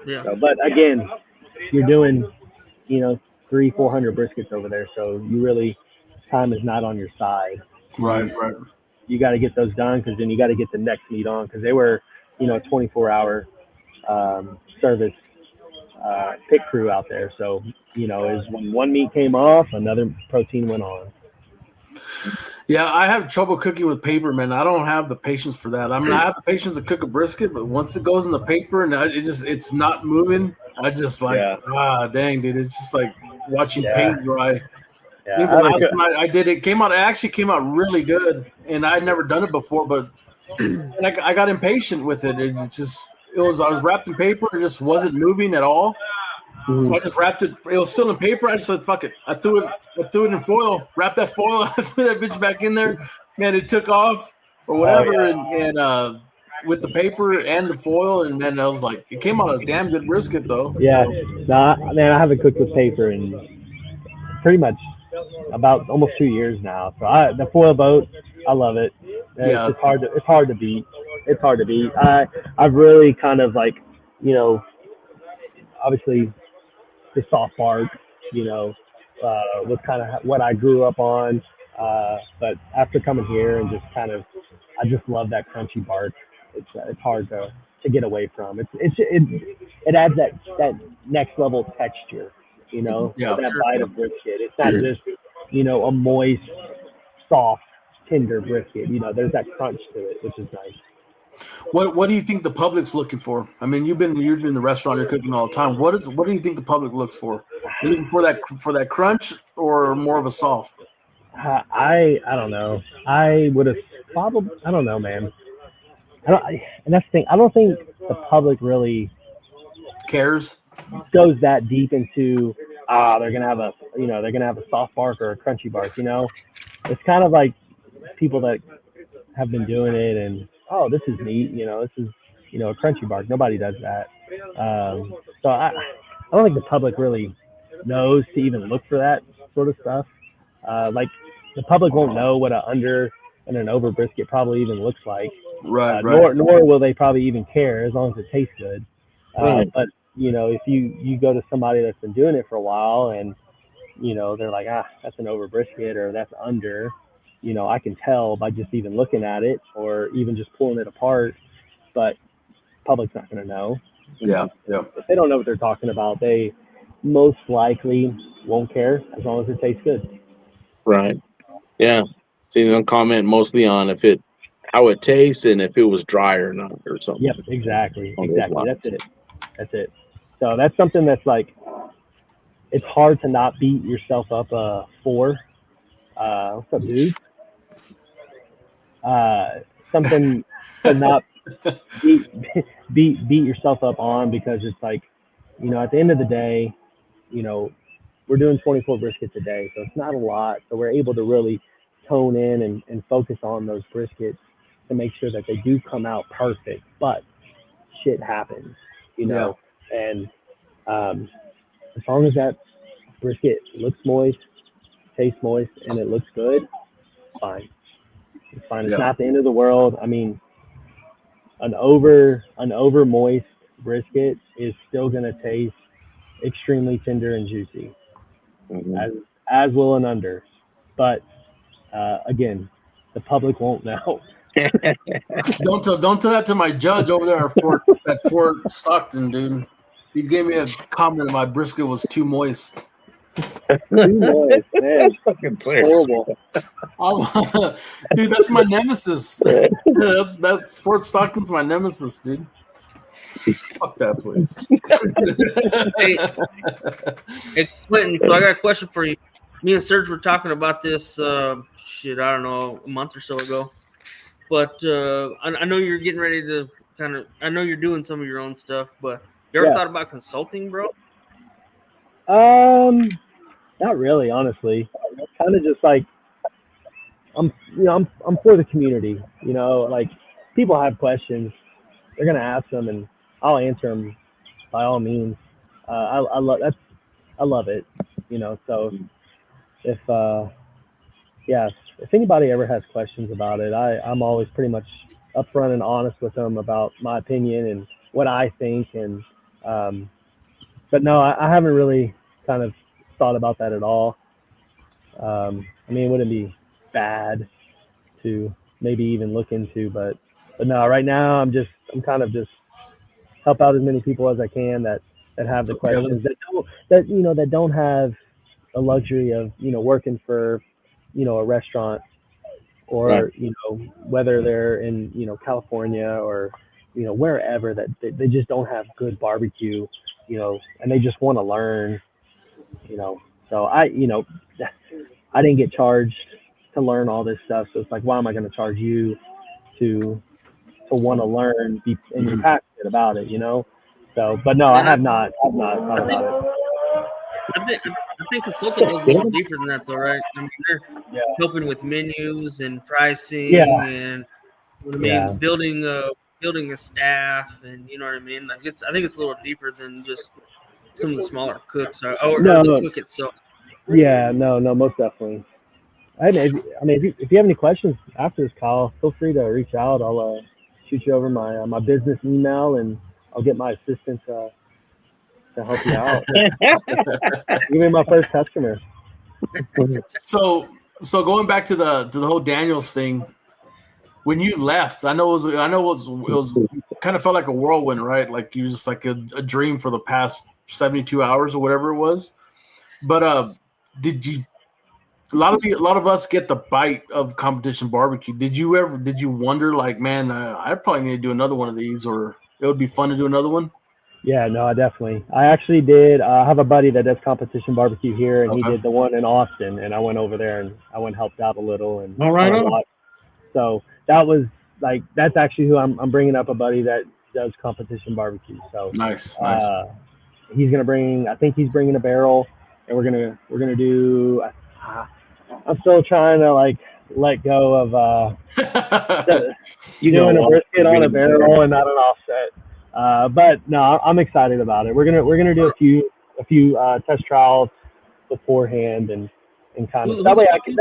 Yeah. So, but again, you're doing, 300-400 briskets over there, so time is not on your side. Right. You got to get those done, because then you got to get the next meat on, because they were, a 24-hour service pit crew out there. So, is when one meat came off, another protein went on. Yeah, I have trouble cooking with paper, man. I don't have the patience for that. I mean, I have the patience to cook a brisket, but once it goes in the paper and it's not moving, I just dang, dude. It's just like watching paint dry. Yeah, I think the last one I did, it actually came out really good, and I had never done it before, but I got impatient with it. I was wrapped in paper, it just wasn't moving at all. So I just wrapped it. It was still in paper. I just said, "Fuck it." I threw it in foil. Wrapped that foil. I threw that bitch back in there. Man, it took off or whatever, and with the paper and the foil, and then I was like, it came out a damn good brisket though. Yeah, so. Man, I haven't cooked with paper in pretty much about almost 2 years now. So the foil boat, I love it. It's hard to beat. It's hard to beat. I've really kind of like, obviously. The soft bark, was kind of what I grew up on. But after coming here and I just love that crunchy bark. It's hard to get away from. It adds that next level texture, that bite of brisket. It's not just, a moist, soft, tender brisket. There's that crunch to it, which is nice. What do you think the public's looking for? I mean, you're in the restaurant, you're cooking all the time. What do you think the public looks for? Are you looking for that crunch or more of a soft? I don't know. I would have probably, I don't know, man. And that's the thing. I don't think the public really cares. Goes that deep into they're gonna have a soft bark or a crunchy bark. It's kind of like people that have been doing it and. Oh, this is neat. This is, a crunchy bark. Nobody does that. So I don't think the public really knows to even look for that sort of stuff. Like the public won't know what an under and an over brisket probably even looks like. Right. Nor will they probably even care as long as it tastes good. Right. But, if you go to somebody that's been doing it for a while and, they're like, that's an over brisket or that's under. I can tell by just even looking at it or even just pulling it apart, but public's not going to know. Yeah. If they don't know what they're talking about, they most likely won't care as long as it tastes good. Right. Yeah. So you don't comment mostly on how it tastes and if it was dry or not or something. Yep, exactly. That's it. So that's something that's like, it's hard to not beat yourself up for. What's up, dude? Something to not beat yourself up on, because it's like, at the end of the day, we're doing 24 briskets a day, so it's not a lot. So we're able to really tone in and focus on those briskets to make sure that they do come out perfect. But shit happens, and as long as that brisket looks moist, tastes moist, and it looks good, fine. It's fine. It's not the end of the world. I mean, an over moist brisket is still going to taste extremely tender and juicy, as will an under. But again, the public won't know. Don't tell that to my judge over there at Fort Stockton, dude. He gave me a comment that my brisket was too moist. Man. That's fucking clear. Horrible. Dude, that's my nemesis. That's Fort Stockton's my nemesis, dude. Fuck that place. Hey, Quintin, so I got a question for you. Me and Serge were talking about this, I don't know, a month or so ago. But I know you're getting ready to I know you're doing some of your own stuff, but you ever thought about consulting, bro? Not really, honestly. Kind of just like, I'm for the community, like people have questions, they're going to ask them and I'll answer them by all means. I love it, so if anybody ever has questions about it, I'm always pretty much upfront and honest with them about my opinion and what I think. And, but no, I haven't really kind of thought about that at all. I mean, it wouldn't be bad to maybe even look into, but no, right now I'm kind of just help out as many people as I can that have the questions that don't have the luxury of, working for, a restaurant or, right. Whether they're in, California or, wherever that they just don't have good barbecue, and they just want to learn, so I didn't get charged to learn all this stuff. So it's like, why am I going to charge you to want to learn and be passionate about it, So, but no, I have not thought about it. I think consulting goes a little deeper than that, though, right? I mean, they're helping with menus and pricing and building a staff, and you know what I mean. Like I think it's a little deeper than just some of the smaller cooks or the cook itself. Yeah, no, most definitely. I mean, if you have any questions after this, Kyle, feel free to reach out. I'll shoot you over my business email, and I'll get my assistant to help you out. You'll be my first customer. So going back to the whole Daniels thing, when you left, I know it was kind of felt like a whirlwind, right? Like you just like a dream for the past 72 hours or whatever it was. But did you? A lot of us get the bite of competition barbecue. Did you wonder, like, man, I probably need to do another one of these, or it would be fun to do another one? Yeah, no, I actually did. I have a buddy that does competition barbecue here, and he did the one in Austin, and I went over there and I went and helped out a little. And all right. So that was like, that's actually who I'm bringing up, a buddy that does competition barbecue. So nice. He's gonna bring. I think he's bringing a barrel, and we're gonna do. I'm still trying to like let go of doing a brisket on a barrel and not an offset. But no, I'm excited about it. We're gonna do a few test trials beforehand and kind of that way I can.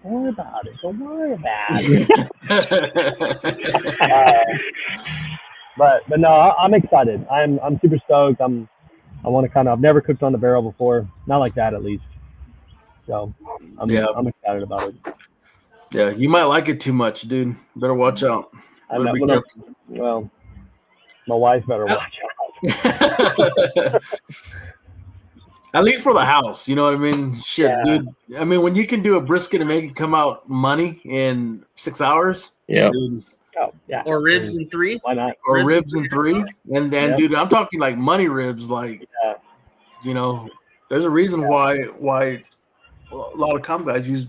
Don't worry about it. But no, I'm excited. I'm super stoked. I want to I've never cooked on the barrel before, not like that at least. So I'm excited about it. Yeah, you might like it too much, dude. Better watch out. Well, my wife better watch out. At least for the house, you know what I mean? Shit, dude. I mean, when you can do a brisket and make it come out money in 6 hours, dude. Oh, yeah. Or ribs in 3. Why not? Or ribs in 3. And then, dude, I'm talking like money ribs. Like, there's a reason why a lot of comp guys use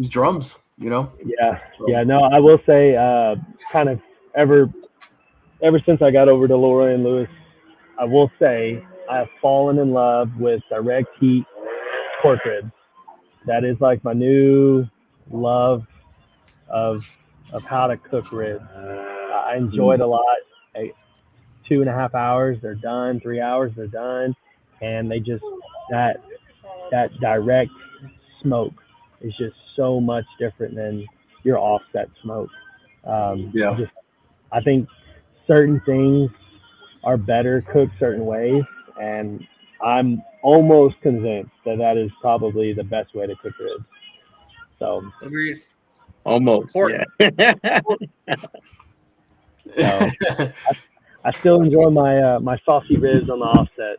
drums. Yeah. No, I will say, kind of ever since I got over to Leroy and Lewis, I will say I have fallen in love with direct heat pork ribs. That is like my new love of how to cook ribs. I enjoy it a lot. 2.5 hours, they're done. 3 hours, they're done. And they just, that direct smoke is just so much different than your offset smoke. I think certain things are better cooked certain ways, and I'm almost convinced that is probably the best way to cook ribs. So agreed. Almost. Yeah. So, I still enjoy my saucy ribs on the offset.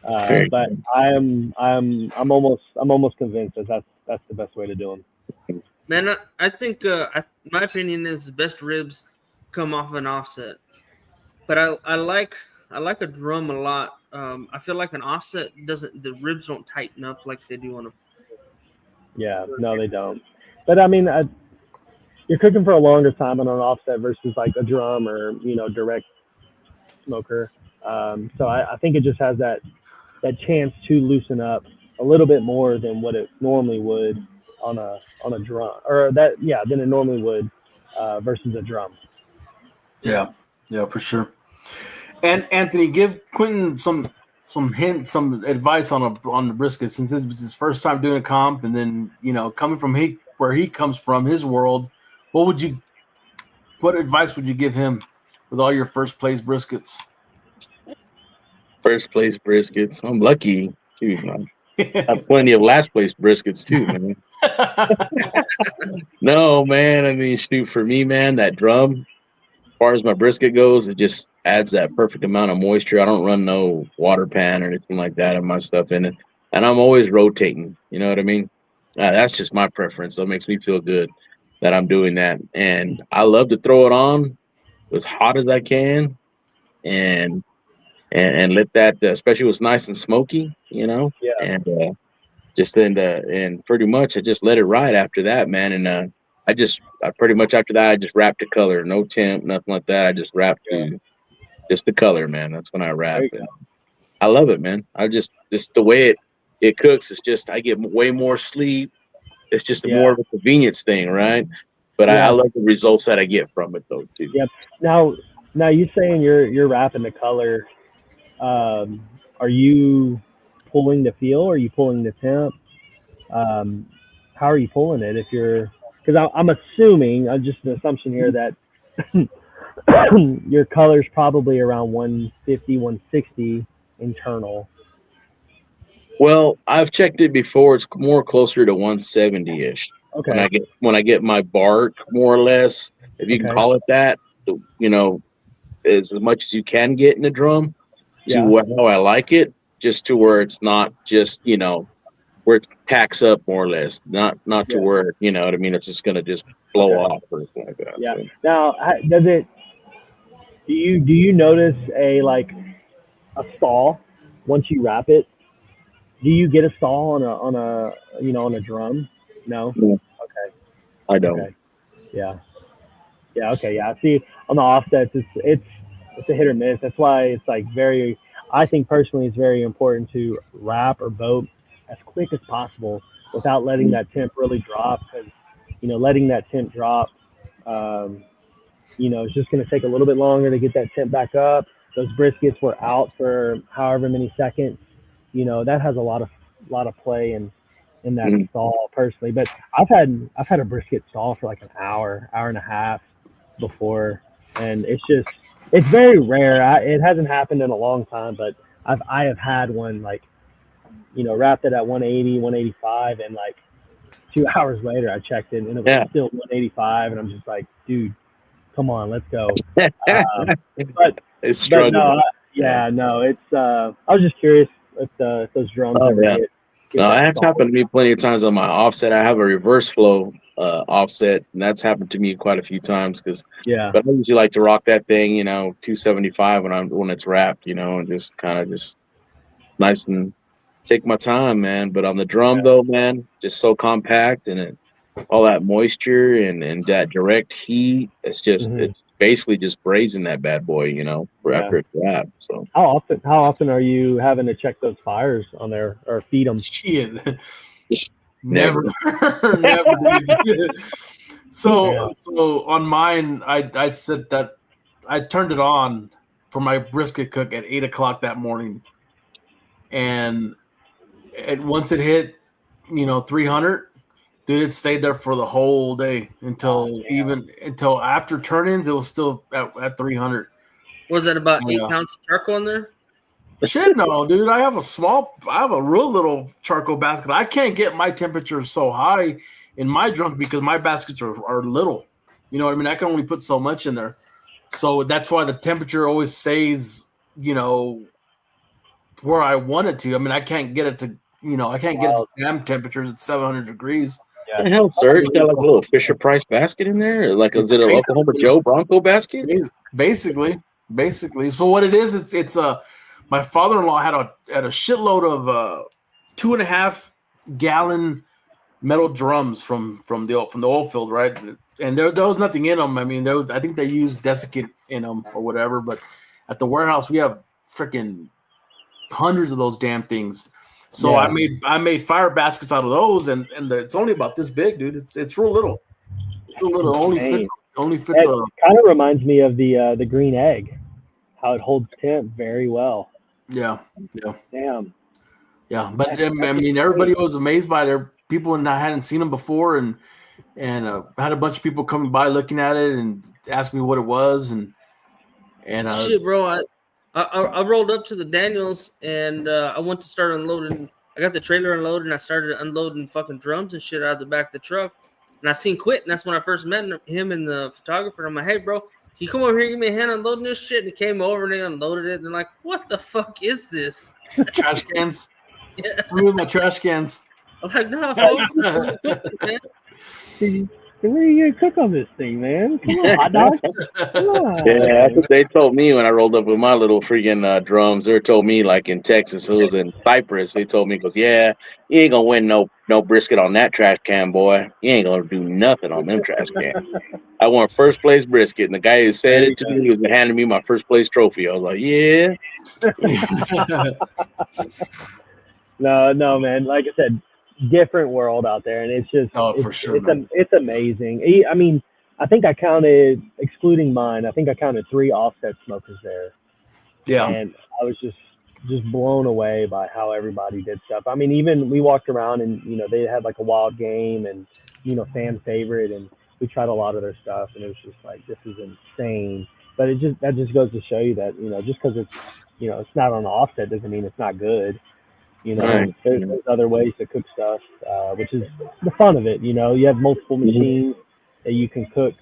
But I'm almost convinced that that's the best way to do them. Man, I think my opinion is the best ribs come off an offset, but I like a drum a lot. I feel like an offset the ribs don't tighten up like they do on a. Yeah, no, they don't. But I mean, you're cooking for a longer time on an offset versus like a drum or direct smoker. So I think it just has that chance to loosen up a little bit more than what it normally would on a drum, or than it normally would versus a drum. Yeah, for sure. And Anthony, give Quintin some hints, some advice on the brisket, since this was his first time doing a comp, and then coming from where he comes from, his world. What advice would you give him with all your first place briskets? First place briskets. I'm lucky too, man. I have plenty of last place briskets too, man. No, man. I mean, shoot, for me, man, that drum, as far as my brisket goes, it just adds that perfect amount of moisture. I don't run no water pan or anything like that in my stuff in it. And I'm always rotating. You know what I mean? That's just my preference. So it makes me feel good that I'm doing that. And I love to throw it on as hot as I can and let that, especially when it's nice and smoky, Yeah. And and pretty much I just let it ride after that, man. And I pretty much after that I just wrap the color, no temp, nothing like that. I just wrap to just the color, man. That's when I wrap. I love it, man. Just the way it cooks. It's just I get way more sleep. It's just more of a convenience thing, right? But I love the results that I get from it though too. Yep. Now you saying you're wrapping the color. Are you pulling the feel? Or are you pulling the temp? How are you pulling it? Because I'm assuming, just an assumption here, that your color's probably around 150, 160 internal. Well, I've checked it before. It's more closer to 170-ish. Okay. When I get my bark, more or less, if you can call it that, as much as you can get in a drum to how I like it, just to where it's not just, where it packs up more or less, not to where, you know what I mean, it's just going to just blow off or something like that. Yeah. So. Now, do you notice a stall once you wrap it? Do you get a stall on a drum? No. Okay. I don't. Okay. Yeah. Yeah. Okay. Yeah. See, on the offsets, it's a hit or miss. That's why it's I think personally it's very important to wrap or boat as quick as possible without letting that temp really drop, because letting that temp drop, it's just going to take a little bit longer to get that temp back up. Those briskets were out for however many seconds. That has a lot of play in that stall personally. But I've had a brisket stall for an hour and a half before, and it's very rare. It hasn't happened in a long time, but I have had one wrapped it at 180, 185, and 2 hours later I checked it and it was still 185, and I'm just like, dude, come on, let's go. But it's struggling. I was just curious if those drums get no, it has happened to me plenty of times on my offset. I have a reverse flow offset, and that's happened to me quite a few times. But I usually like to rock that thing, 275 when it's wrapped, and just kind of just nice and take my time, man. But on the drum though, man, just so compact, and all that moisture and that direct heat, it's just it's basically just braising that bad boy, after it's wrapped. So how often are you having to check those fires on there or feed them? Shit. Never. Never. So on mine, I said that I turned it on for my brisket cook at 8:00 that morning, and once it hit 300, dude, it stayed there for the whole day until after turn-ins. It was still at 300. Was that about 8 pounds of charcoal in there? Shit, no, dude. I have a real little charcoal basket. I can't get my temperature so high in my drum because my baskets are little. You know what I mean? I can only put so much in there. So that's why the temperature always stays, where I want it to. I mean, I can't get it to, I can't get it to SAM temperatures at 700 degrees. Yeah. The hell, sir? You got like a little Fisher Price basket in there? Like, is it an Oklahoma Joe Bronco basket? Basically. So what it is, it's my father-in-law had a shitload of 2.5 gallon metal drums from the oil field, right? And there was nothing in them. I mean, I think they used desiccant in them or whatever. But at the warehouse, we have freaking hundreds of those damn things. So I made fire baskets out of those, and it's only about this big, dude. It's real little. It's real little. Only fits. It kind of reminds me of the green egg, how it holds temp very well. Yeah. Damn. Yeah, but I mean, everybody was amazed by their people, and I hadn't seen them before, and had a bunch of people coming by looking at it and asked me what it was, and shit, bro. I rolled up to the Daniels and I went to start unloading. I got the trailer unloaded and I started unloading fucking drums and shit out of the back of the truck. And I seen Quintin. That's when I first met him and the photographer. I'm like, hey, bro, can you come over here and give me a hand unloading this shit? And he came over and they unloaded it. And they're like, what the fuck is this? Trash cans. Yeah. Remove my trash cans. I'm like, no, folks, man. Where are you gonna cook on this thing, man? Come on, hot dog. Come on. Yeah, that's what they told me when I rolled up with my little freaking drums. They told me, like in Texas, it was in Cyprus. They told me, "Goes, yeah, you ain't gonna win no brisket on that trash can, boy. You ain't gonna do nothing on them trash cans." I won first place brisket, and the guy who said it to me was handing me my first place trophy. I was like, yeah. No, man. Like I said, different world out there, and it's just for sure, it's amazing. I mean, I think I counted, excluding mine, I think I counted 3 offset smokers there. Yeah, and I was just blown away by how everybody did stuff. I mean, even we walked around and they had like a wild game and fan favorite, and we tried a lot of their stuff, and it was just like, this is insane. But that just goes to show you that just because it's it's not on the offset doesn't mean it's not good. Right. There's other ways to cook stuff, which is the fun of it. You have multiple machines that you can cook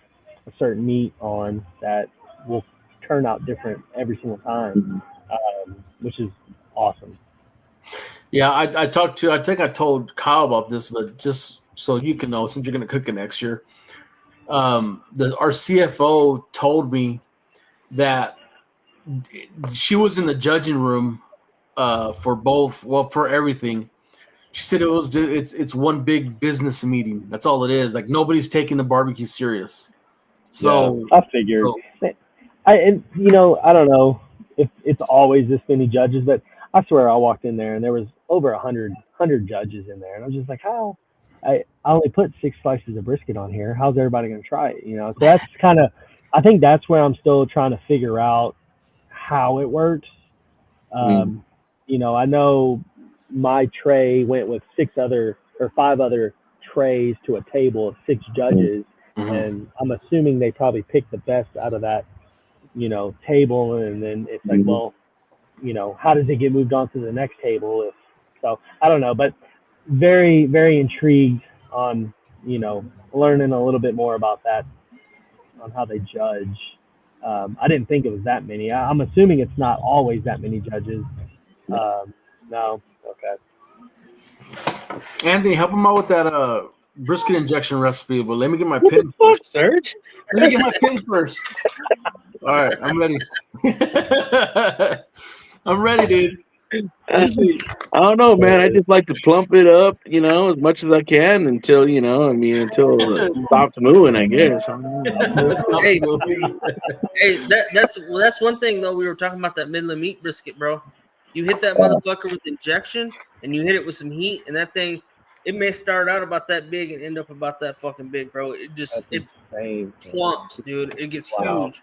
a certain meat on that will turn out different every single time, which is awesome. Yeah, I think I told Kyle about this, but just so you can know, since you're going to cook it next year, our CFO told me that she was in the judging room for everything. She said it's one big business meeting. That's all it is. Like, nobody's taking the barbecue serious. So I figured. I don't know if it's always this many judges, but I swear I walked in there and there was over 100 judges in there, and I was just like, how? I only put 6 slices of brisket on here. How's everybody going to try it? So that's kind of, I think that's where I'm still trying to figure out how it works. I know my tray went with 5 other trays to a table of 6 judges, and I'm assuming they probably picked the best out of that, table, and then it's like, well, how does it get moved on to the next table? So I don't know, but very, very intrigued on, learning a little bit more about that, on how they judge. I didn't think it was that many. I'm assuming it's not always that many judges. No. Okay. Anthony, help him out with that brisket injection recipe. But let me get my pin first, Serge. Let me get my pin first. All right, I'm ready. I'm ready, dude. I don't know, man. I just like to plump it up, as much as I can until until it stops moving, I guess. That's one thing though. We were talking about that Midland meat brisket, bro. You hit that motherfucker with injection, and you hit it with some heat, and that thing, it may start out about that big and end up about that fucking big, bro. It plumps, dude. It gets huge.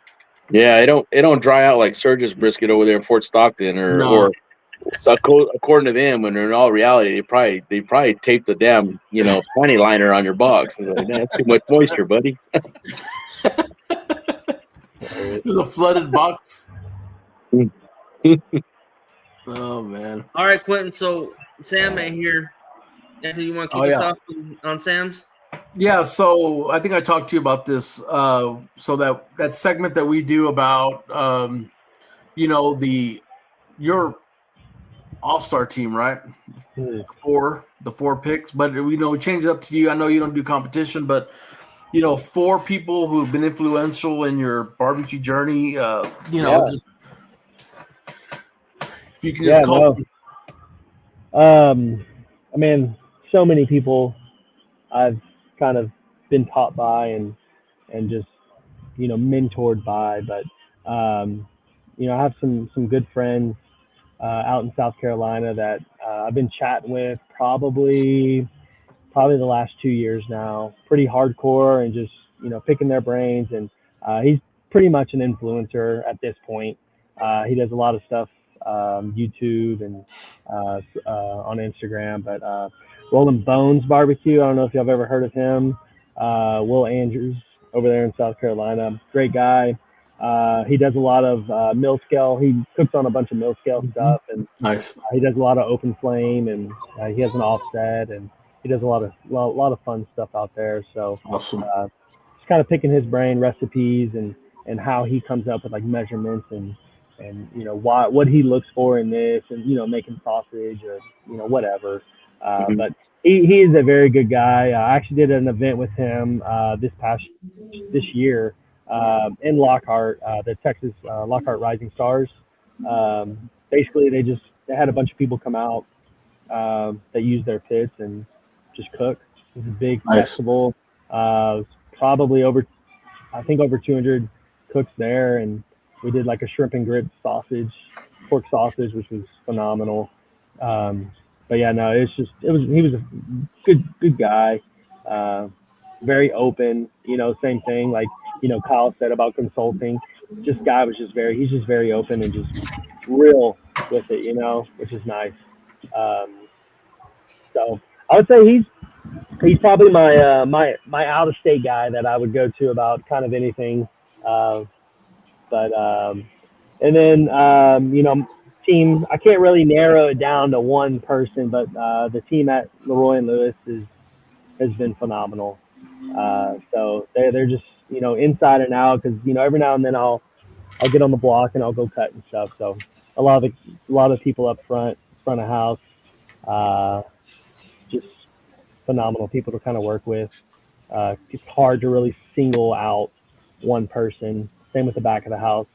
Yeah, it don't dry out like Serge's brisket over there in Fort Stockton, or so according to them, when in all reality, they probably taped the damn panty liner on your box. Like, that's too much moisture, buddy. It was a flooded box. Oh man! All right, Quintin. So Sam ain't here. Anthony, you want to kick us off on Sam's? Yeah. So I think I talked to you about this. So that segment that we do about, your all-star team, right? Hmm. The four picks, but we change it up to you. I know you don't do competition, but 4 people who've been influential in your barbecue journey. Just if you can just call. I mean, so many people I've kind of been taught by and just mentored by, but I have some good friends out in South Carolina that I've been chatting with probably the last 2 years now, pretty hardcore and just picking their brains. And he's pretty much an influencer at this point. He does a lot of stuff, YouTube and on Instagram, but Rolling Bones Barbecue, I don't know if y'all have ever heard of him. Will Andrews over there in South Carolina, great guy. He does a lot of mill scale. He cooks on a bunch of mill scale stuff, and Nice. He does a lot of open flame, and he has an offset, and he does a lot of fun stuff out there. So awesome. Just kind of picking his brain, recipes, and how he comes up with like measurements and what he looks for in this, and making sausage or whatever. But he is a very good guy. I actually did an event with him this year in Lockhart, the Texas Lockhart Rising Stars. Basically, they had a bunch of people come out that use their pits and just cook. It was a big festival. Probably over 200 cooks there, and we did like a shrimp and grits pork sausage, which was phenomenal. But yeah, no, he was a good guy, very open, same thing, like, Kyle said about consulting. He's just very open and just real with it, which is nice. So I would say he's probably my out of state guy that I would go to about kind of anything. And then team, I can't really narrow it down to one person, but the team at Leroy and Lewis has been phenomenal. So they're just inside and out, because every now and then I'll get on the block and I'll go cut and stuff. So a lot of people up front of house, just phenomenal people to kind of work with. It's hard to really single out one person. Same with the back of the house,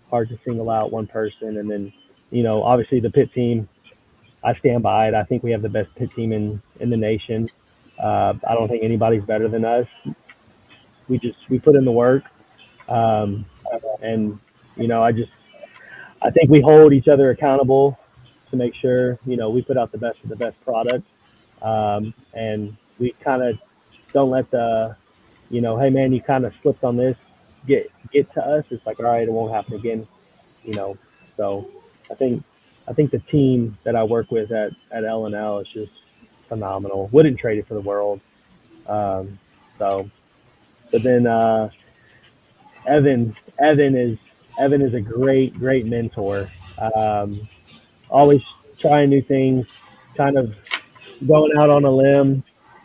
hard to single out one person. And then obviously the pit team, I stand by it. I think we have the best pit team in the nation. I don't think anybody's better than us. We put in the work, and I think we hold each other accountable to make sure we put out the best of the best product, and we kind of don't let the hey man, you kind of slipped on this, get to us. It's like, all right, it won't happen again. So I think the team that I work with at L&L is just phenomenal. Wouldn't trade it for the world. But then Evan is a great mentor. Always trying new things, kind of going out on a limb,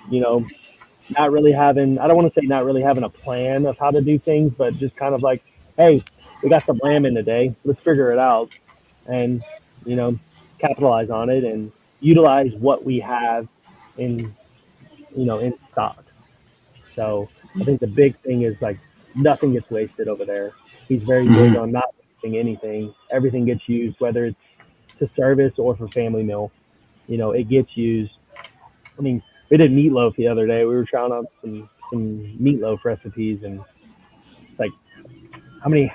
not really having a plan of how to do things, but just kind of like, hey, we got some lamb in today, let's figure it out and capitalize on it and utilize what we have in stock. So I think the big thing is like nothing gets wasted over there. He's very big on not wasting anything. Everything gets used, whether it's to service or for family meal. It gets used. I mean, we did meatloaf the other day. We were trying out some meatloaf recipes, and it's like, how many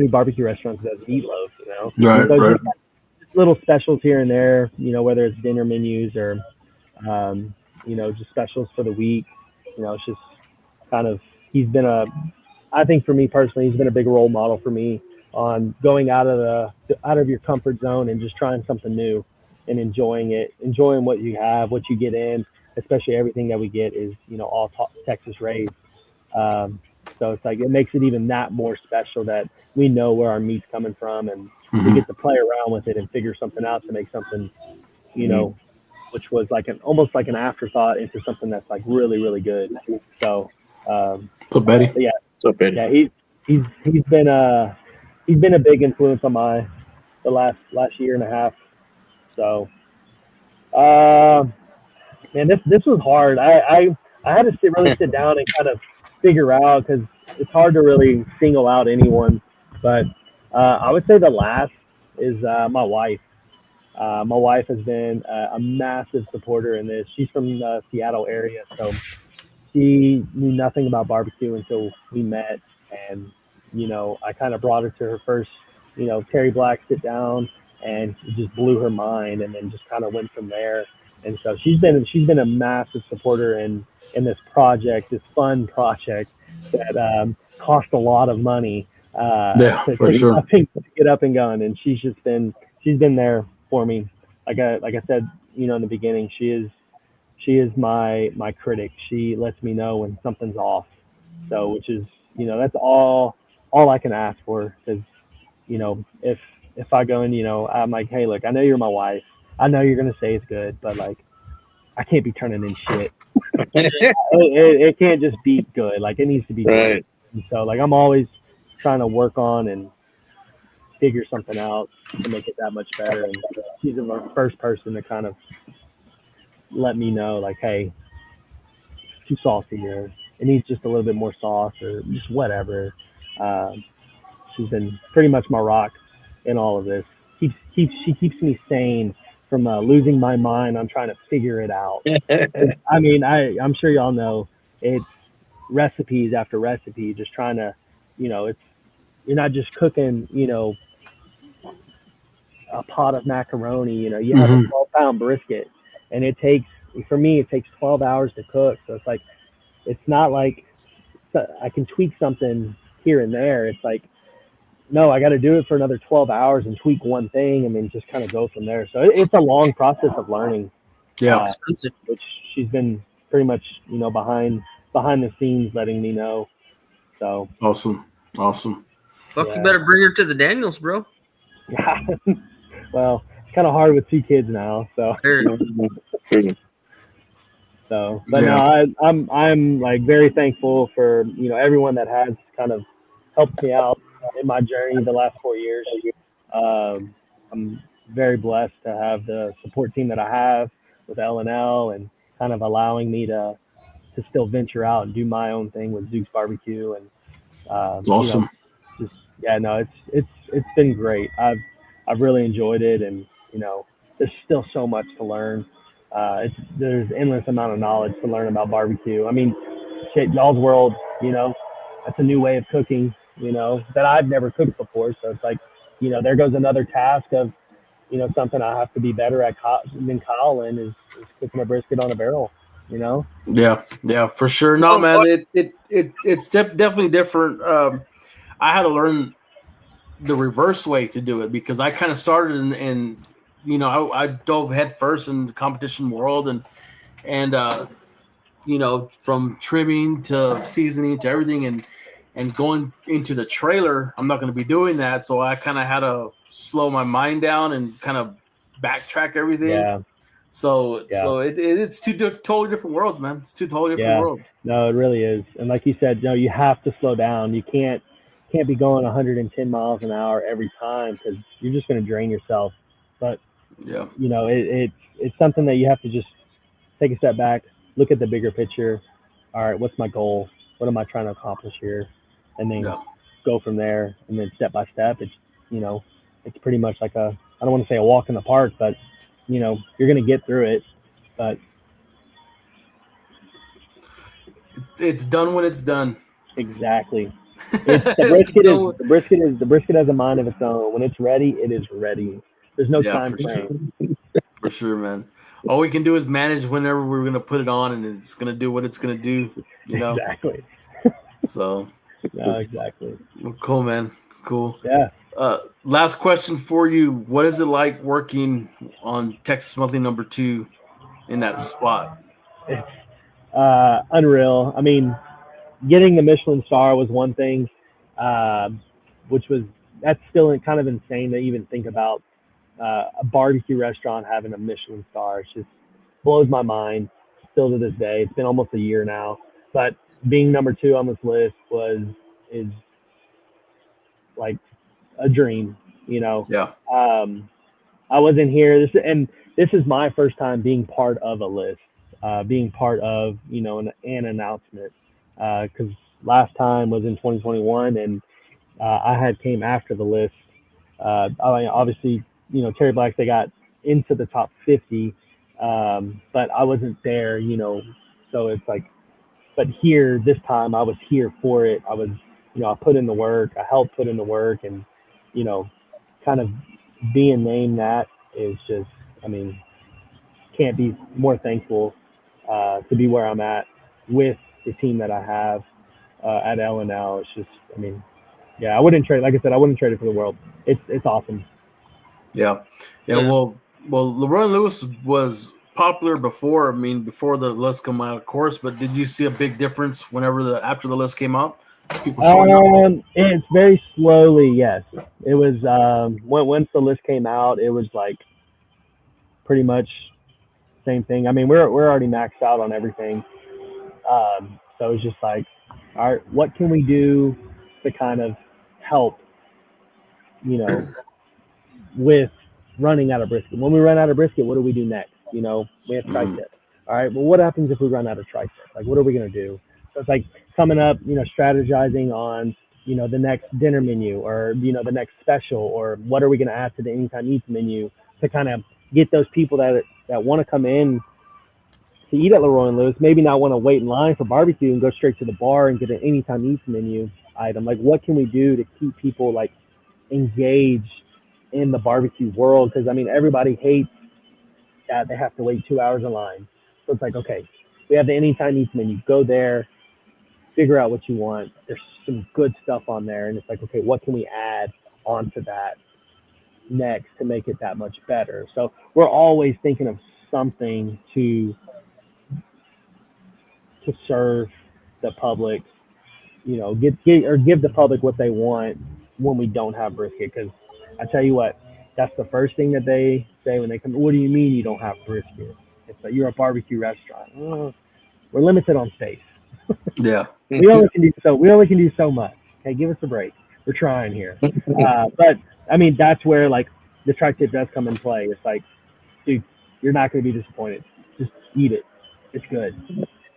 barbecue restaurants does meatloaf? Right, so right. Just little specials here and there. Whether it's dinner menus or just specials for the week. It's just kind of, I think for me personally, he's been a big role model for me on going out of your comfort zone and just trying something new and enjoying what you have, what you get in, especially everything that we get is, all Texas raised. So it's like, it makes it even that more special that we know where our meat's coming from, and we get to play around with it and figure something out to make something, which was like almost like an afterthought into something that's like really, really good. So, So Betty. Yeah. So Betty. Yeah, he's been a big influence on the last year and a half. So, man, this was hard. I had to really sit down and kind of figure out, because it's hard to really single out anyone. But I would say the last is my wife. My wife has been a massive supporter in this. She's from the Seattle area, so she knew nothing about barbecue until we met. And, I kind of brought her to her first, Terry Black sit down, and it just blew her mind, and then just kind of went from there. And so she's been a massive supporter in this project, this fun project that cost a lot of money to get up and going. And she's been there for me. Like I said, in the beginning, she is my critic. She lets me know when something's off. So, which is, that's all I can ask for. Because, if I go in, I'm like, hey, look, I know you're my wife. I know you're gonna say it's good, but like, I can't be turning in shit. it can't just be good. Like, it needs to be good. And so, like, I'm always trying to work on and figure something out to make it that much better. And she's the first person to kind of let me know, like, hey, too salty, or it needs just a little bit more sauce, or just whatever. She's been pretty much my rock in all of this. She keeps me sane from losing my mind on trying to figure it out. I mean, I'm sure y'all know, it's recipes after recipe, just trying to, you're not just cooking, a pot of macaroni, you have a 12-pound brisket, and for me, it takes 12 hours to cook. So it's not like I can tweak something here and there. It's like, no, I got to do it for another 12 hours and tweak one thing, and then just kind of go from there. So it's a long process of learning. Yeah. Which she's been pretty much, behind the scenes letting me know. So awesome. Fuck, yeah. You better bring her to the Daniels, bro. Yeah. Well, it's kind of hard with 2 kids now. So. But yeah. No, I'm like very thankful for everyone that has kind of helped me out in my journey the last 4 years. I'm very blessed to have the support team that I have with L&L, and kind of allowing me to still venture out and do my own thing with Zuks Bar-B-Que. And awesome. It's been great. I've really enjoyed it, and there's still so much to learn. There's endless amount of knowledge to learn about barbecue. I mean, shit, y'all's world, that's a new way of cooking, that I've never cooked before. So it's like, there goes another task of, something I have to be better at than Kyle in is cooking a brisket on a barrel, Yeah, for sure. No, man, it's definitely different. I had to learn the reverse way to do it, because I kind of started in I dove head first in the competition world, and from trimming to seasoning to everything, and going into the trailer, I'm not going to be doing that. So I kind of had to slow my mind down and kind of backtrack everything. Yeah. So it's two totally different worlds, man. It's two totally different worlds. No, it really is. And like you said, you have to slow down. You can't be going 110 miles an hour every time, because you're just going to drain yourself. But it's something that you have to just take a step back, look at the bigger picture. All right, what's my goal? What am I trying to accomplish here? And then go from there. And then step by step, it's pretty much like I don't want to say a walk in the park, but you're going to get through it. But it's done when it's done. Exactly. The brisket has a mind of its own. When it's ready, it is ready. There's no time frame. Sure. For sure, man. All we can do is manage whenever we're going to put it on, and it's going to do what it's going to do. Exactly. So. No, exactly. Well, cool, man. Cool. Yeah. Last question for you. What is it like working on Texas Monthly number 2 in that spot? It's unreal. I mean, getting the Michelin star was one thing, that's still kind of insane to even think about a barbecue restaurant having a Michelin star. It just blows my mind still to this day. It's been almost a year now, but being number 2 on this list is like a dream, Yeah. I wasn't here. This is my first time being part of a list, being part of, you know, an announcement. Because last time was in 2021, and I had came after the list. Obviously, you know, Terry Blacks, they got into the top 50, but I wasn't there, you know. So it's like, but here this time I was here for it. I was, you know, I put in the work. I helped put in the work, and you know, kind of being named that is just, I mean, can't be more thankful to be where I'm at with the team that I have at L&L. It's just, I mean, yeah, I wouldn't trade. Like I said, I wouldn't trade it for the world. It's awesome. Yeah. Well, Leroy Lewis was popular before. I mean, before the list came out, of course. But did you see a big difference after the list came out? People showing up. It's very slowly. Yes, it was. Once the list came out, it was like pretty much same thing. I mean, we're already maxed out on everything. So it's just like, all right, what can we do to kind of help, you know, with running out of brisket? When we run out of brisket, what do we do next? You know, we have tri-tip. All right, well, what happens if we run out of tri-tip? Like, what are we going to do? So it's like coming up, you know, strategizing on, you know, the next dinner menu, or, you know, the next special, or what are we going to add to the Anytime Eats menu to kind of get those people that want to come in to eat at Leroy and Lewis, maybe not want to wait in line for barbecue and go straight to the bar and get an Anytime Eats menu item. Like, what can we do to keep people like engaged in the barbecue world? Because I mean, everybody hates that they have to wait 2 hours in line. So it's like, okay, we have the Anytime Eats menu. Go there, figure out what you want. There's some good stuff on there, and it's like, okay, what can we add onto that next to make it that much better? So we're always thinking of something to serve the public, you know, give the public what they want when we don't have brisket. Because I tell you what, that's the first thing that they say when they come. What do you mean you don't have brisket? It's like, you're a barbecue restaurant. We're limited on space. Yeah. we only can do so much. Okay, give us a break. We're trying here. But I mean, that's where like the tri-tip does come in play. It's like, dude, you're not going to be disappointed. Just eat it. It's good.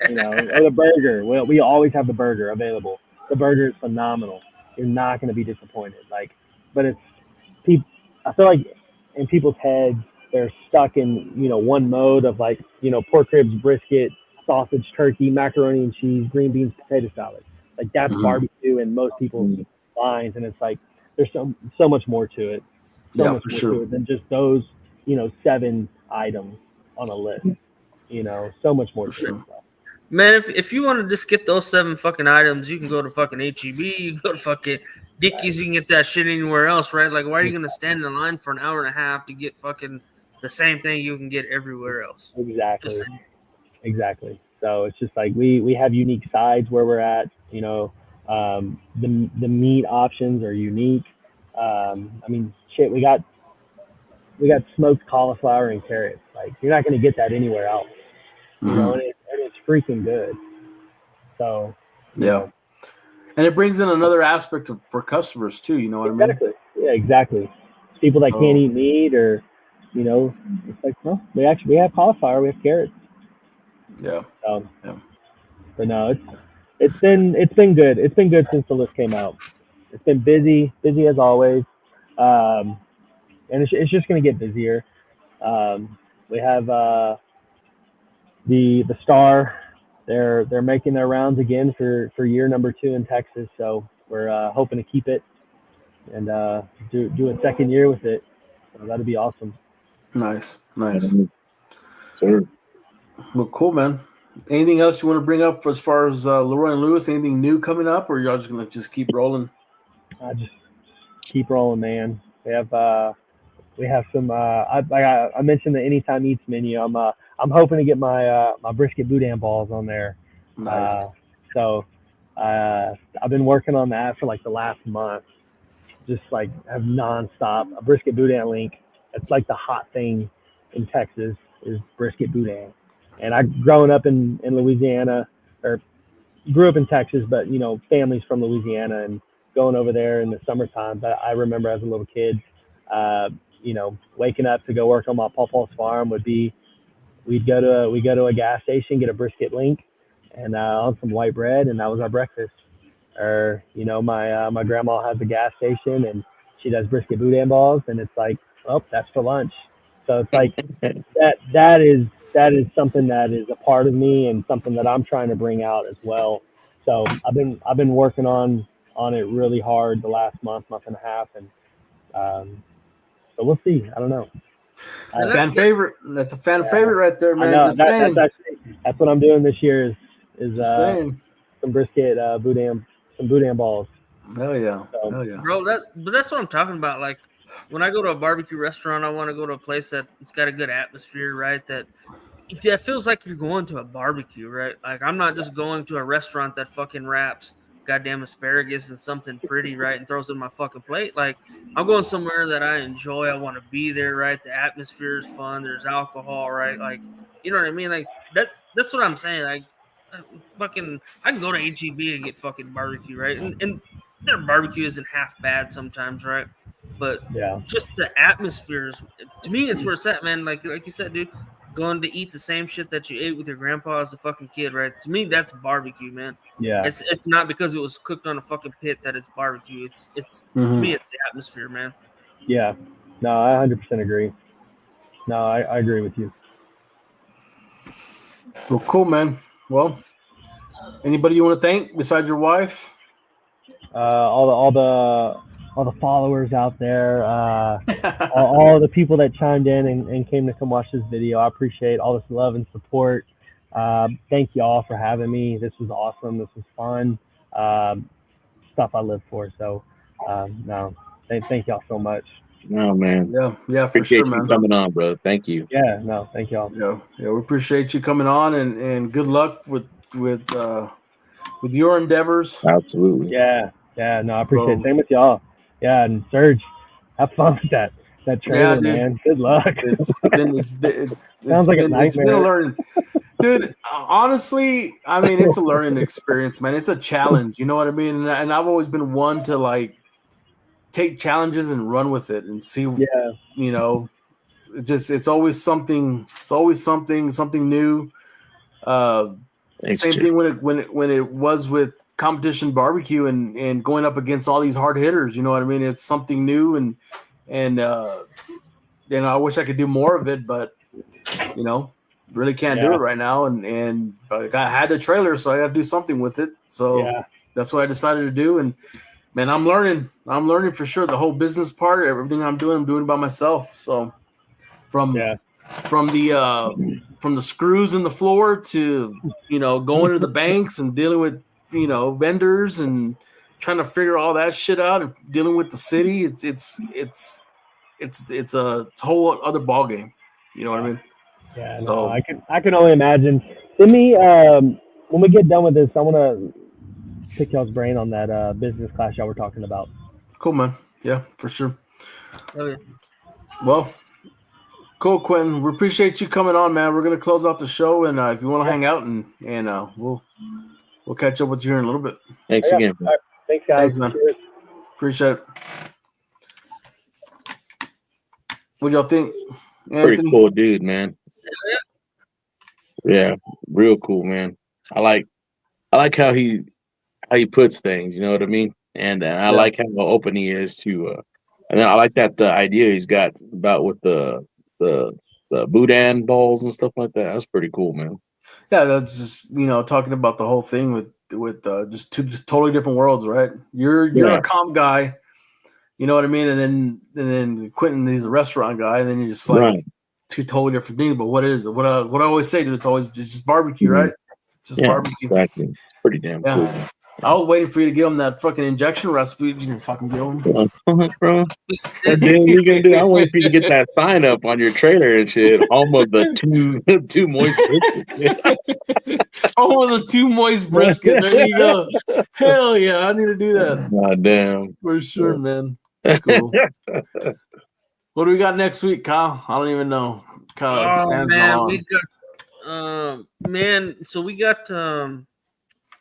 You know, or the burger. Well, we always have the burger available. The burger is phenomenal. You're not going to be disappointed. Like, but it's people. I feel like in people's heads, they're stuck in, you know, one mode of like, you know, pork ribs, brisket, sausage, turkey, macaroni and cheese, green beans, potato salad. Like, that's barbecue in most people's minds, and it's like there's so much more to it. So much more to it than just those, you know, 7 items on a list. You know, so much more to it. Man, if you want to just get those 7 fucking items, you can go to fucking HEB, you can go to fucking Dickies, you can get that shit anywhere else, right? Like, why are you going to stand in line for an hour and a half to get fucking the same thing you can get everywhere else? Exactly. So it's just like we have unique sides where we're at. You know, the meat options are unique. I mean, shit, we got smoked cauliflower and carrots. Like, you're not going to get that anywhere else. You know, and it's freaking good. So yeah, know. And it brings in another aspect for customers too. You know what I mean? Yeah, exactly. People that can't eat meat, or, you know, it's like, no, we have cauliflower, we have carrots. Yeah. Yeah. But no, it's been good. It's been good since the list came out. It's been busy as always, and it's just going to get busier. We have the Star. They're making their rounds again for year number 2 in Texas. So we're hoping to keep it and do a second year with it. So that'd be awesome. Nice. Sure. Well, cool, man. Anything else you want to bring up as far as Leroy and Lewis? Anything new coming up, or y'all just gonna just keep rolling? Just keep rolling, man. We have some. I mentioned the Anytime Eats menu. I'm hoping to get my brisket boudin balls on there. Nice. So I've been working on that for like the last month. Just like have nonstop a brisket boudin link. It's like the hot thing in Texas is brisket boudin. And I growing up in Louisiana, or grew up in Texas, but, you know, families from Louisiana, and going over there in the summertime. But I remember as a little kid, waking up to go work on my pawpaw's farm would be we'd go to a gas station, get a brisket link, and on some white bread, and that was our breakfast. Or my grandma has a gas station and she does brisket boudin balls, and it's like, oh, that's for lunch. So it's like that is something that is a part of me and something that I'm trying to bring out as well. So I've been working on it really hard the last month and a half, and so we'll see. I don't know. Fan favorite. That's a fan favorite right there, man. That's what I'm doing this year is some brisket boudin balls. Hell yeah. So, Hell yeah. Bro, that's what I'm talking about. Like, when I go to a barbecue restaurant, I want to go to a place that it's got a good atmosphere, right? That feels like you're going to a barbecue, right? Like, I'm not just going to a restaurant that fucking wraps goddamn asparagus and something pretty, right, and throws it in my fucking plate. Like, I'm going somewhere that I enjoy. I want to be there, right? The atmosphere is fun. There's alcohol, right? Like, you know what I mean? Like, that's what I'm saying. Like, I can go to HEB and get fucking barbecue, right? And their barbecue isn't half bad sometimes, right? But just the atmospheres, to me, it's where it's at, man. Like you said, dude, going to eat the same shit that you ate with your grandpa as a fucking kid, right? To me, that's barbecue, man. Yeah. It's not because it was cooked on a fucking pit that it's barbecue. It's to me, it's the atmosphere, man. Yeah. No, I 100% agree. No, I agree with you. Well, cool, man. Well, anybody you want to thank besides your wife? All the followers out there, all the people that chimed in and came to come watch this video. I appreciate all this love and support. Thank you all for having me. This was awesome. This was fun. Stuff I live for. So, thank y'all so much. No, man. Yeah, for appreciate sure, you man. coming on, bro. Thank you. Yeah, no, thank y'all. Yeah, we appreciate you coming on, and good luck with your endeavors. Absolutely. Yeah, no, I appreciate it. Same with y'all. Yeah, and Serge, have fun with that trailer, man. Good luck. Sounds like a nightmare. It's been a learning, dude. Honestly, I mean, it's a learning experience, man. It's a challenge. You know what I mean? And I've always been one to like take challenges and run with it and see. Yeah. You know, it's always something. It's always something new. Same thing when it was with competition barbecue and going up against all these hard hitters. You know what I mean? It's something new and I wish I could do more of it, but really can't do it right now. But I had the trailer, so I got to do something with it. So that's what I decided to do. And man, I'm learning for sure. The whole business part, everything I'm doing by myself. So from the screws in the floor to, going to the banks and dealing with, vendors and trying to figure all that shit out and dealing with the city. It's a whole other ball game. You know what I mean? Yeah. So I can only imagine. Send me, when we get done with this, I want to pick y'all's brain on that business class y'all were talking about. Cool, man. Yeah, for sure. Oh, yeah. Well, cool, Quintin. We appreciate you coming on, man. We're gonna close out the show, and if you want to hang out, and we'll catch up with you here in a little bit. Thanks again. Right. Thanks, guys. Thanks, man. Appreciate it. What y'all think? Anthony? Pretty cool dude, man. Yeah, real cool, man. I like how he puts things. You know what I mean? And I like how open he is to. And I like that idea he's got about with the boudin balls and stuff like that. That's pretty cool, man. Yeah, that's just talking about the whole thing with just two totally different worlds, right? You're a comp guy, you know what I mean, and then Quintin, he's a restaurant guy, and then you're just like two totally different things. But what is it? What I always say, dude, it's just barbecue, right? Just barbecue. Exactly. It's pretty damn cool. I was waiting for you to give him that fucking injection recipe. You didn't fucking give him. Bro. What the hell you gonna do? I'm waiting for you to get that sign up on your trailer and shit. Home of the two moist brisket. Home of the two moist brisket. There you go. Hell yeah, I need to do that. God damn. For sure, man. Cool. What do we got next week, Kyle? I don't even know. Kyle, we got so we got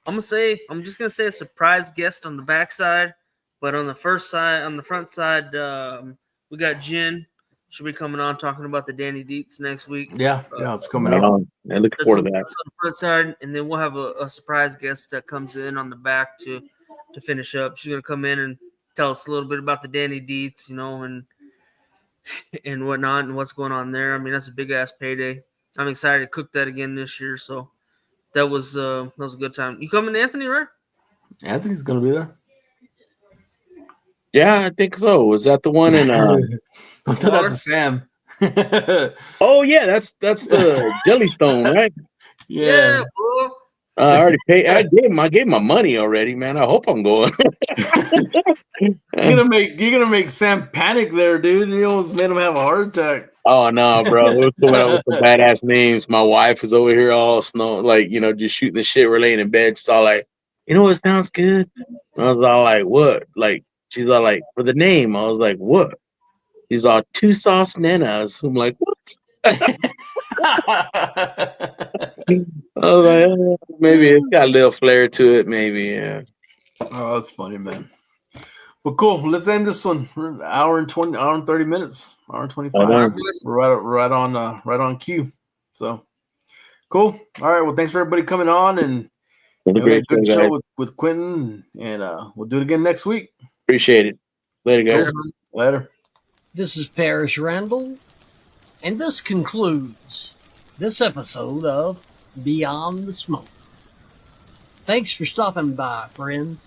I'm just gonna say a surprise guest on the backside, but on the front side, we got Jen. She'll be coming on talking about the Danny Dietz next week. Yeah, it's coming up. I look forward to that. That's on the front side, and then we'll have a surprise guest that comes in on the back to finish up. She's gonna come in and tell us a little bit about the Danny Dietz, and whatnot and what's going on there. I mean, that's a big ass payday. I'm excited to cook that again this year. So that was a good time. You coming, Anthony, right? Anthony's gonna be there. Yeah, I think so. Is that the one in? Don't tell that to Sam. Oh yeah, that's the Jellystone, right? Yeah, bro. I already paid. I gave my money already, man. I hope I'm going. You're gonna make Sam panic there, dude. You almost made him have a heart attack. Oh no, bro! It was coming up with some badass names. My wife was over here all just shooting the shit. We're laying in bed. She's all like, what sounds good? I was all like, what? Like, she's all like, for the name. I was like, what? She's all, two sauce nanas. I'm like, what? I was like, maybe it's got a little flair to it, maybe, yeah. Oh, that's funny, man. Well, cool. Let's end this one. We're an hour and 30 minutes, hour and 25. We're right on cue. So cool. All right. Well, thanks for everybody coming on, and we had a good show with Quintin, and we'll do it again next week. Appreciate it. Later, guys. Later. This is Parrish Randall, and this concludes this episode of Beyond the Smoke. Thanks for stopping by, friend.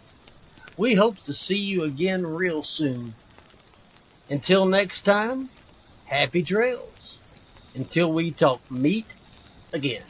We hope to see you again real soon. Until next time, happy trails. Until we talk meat again.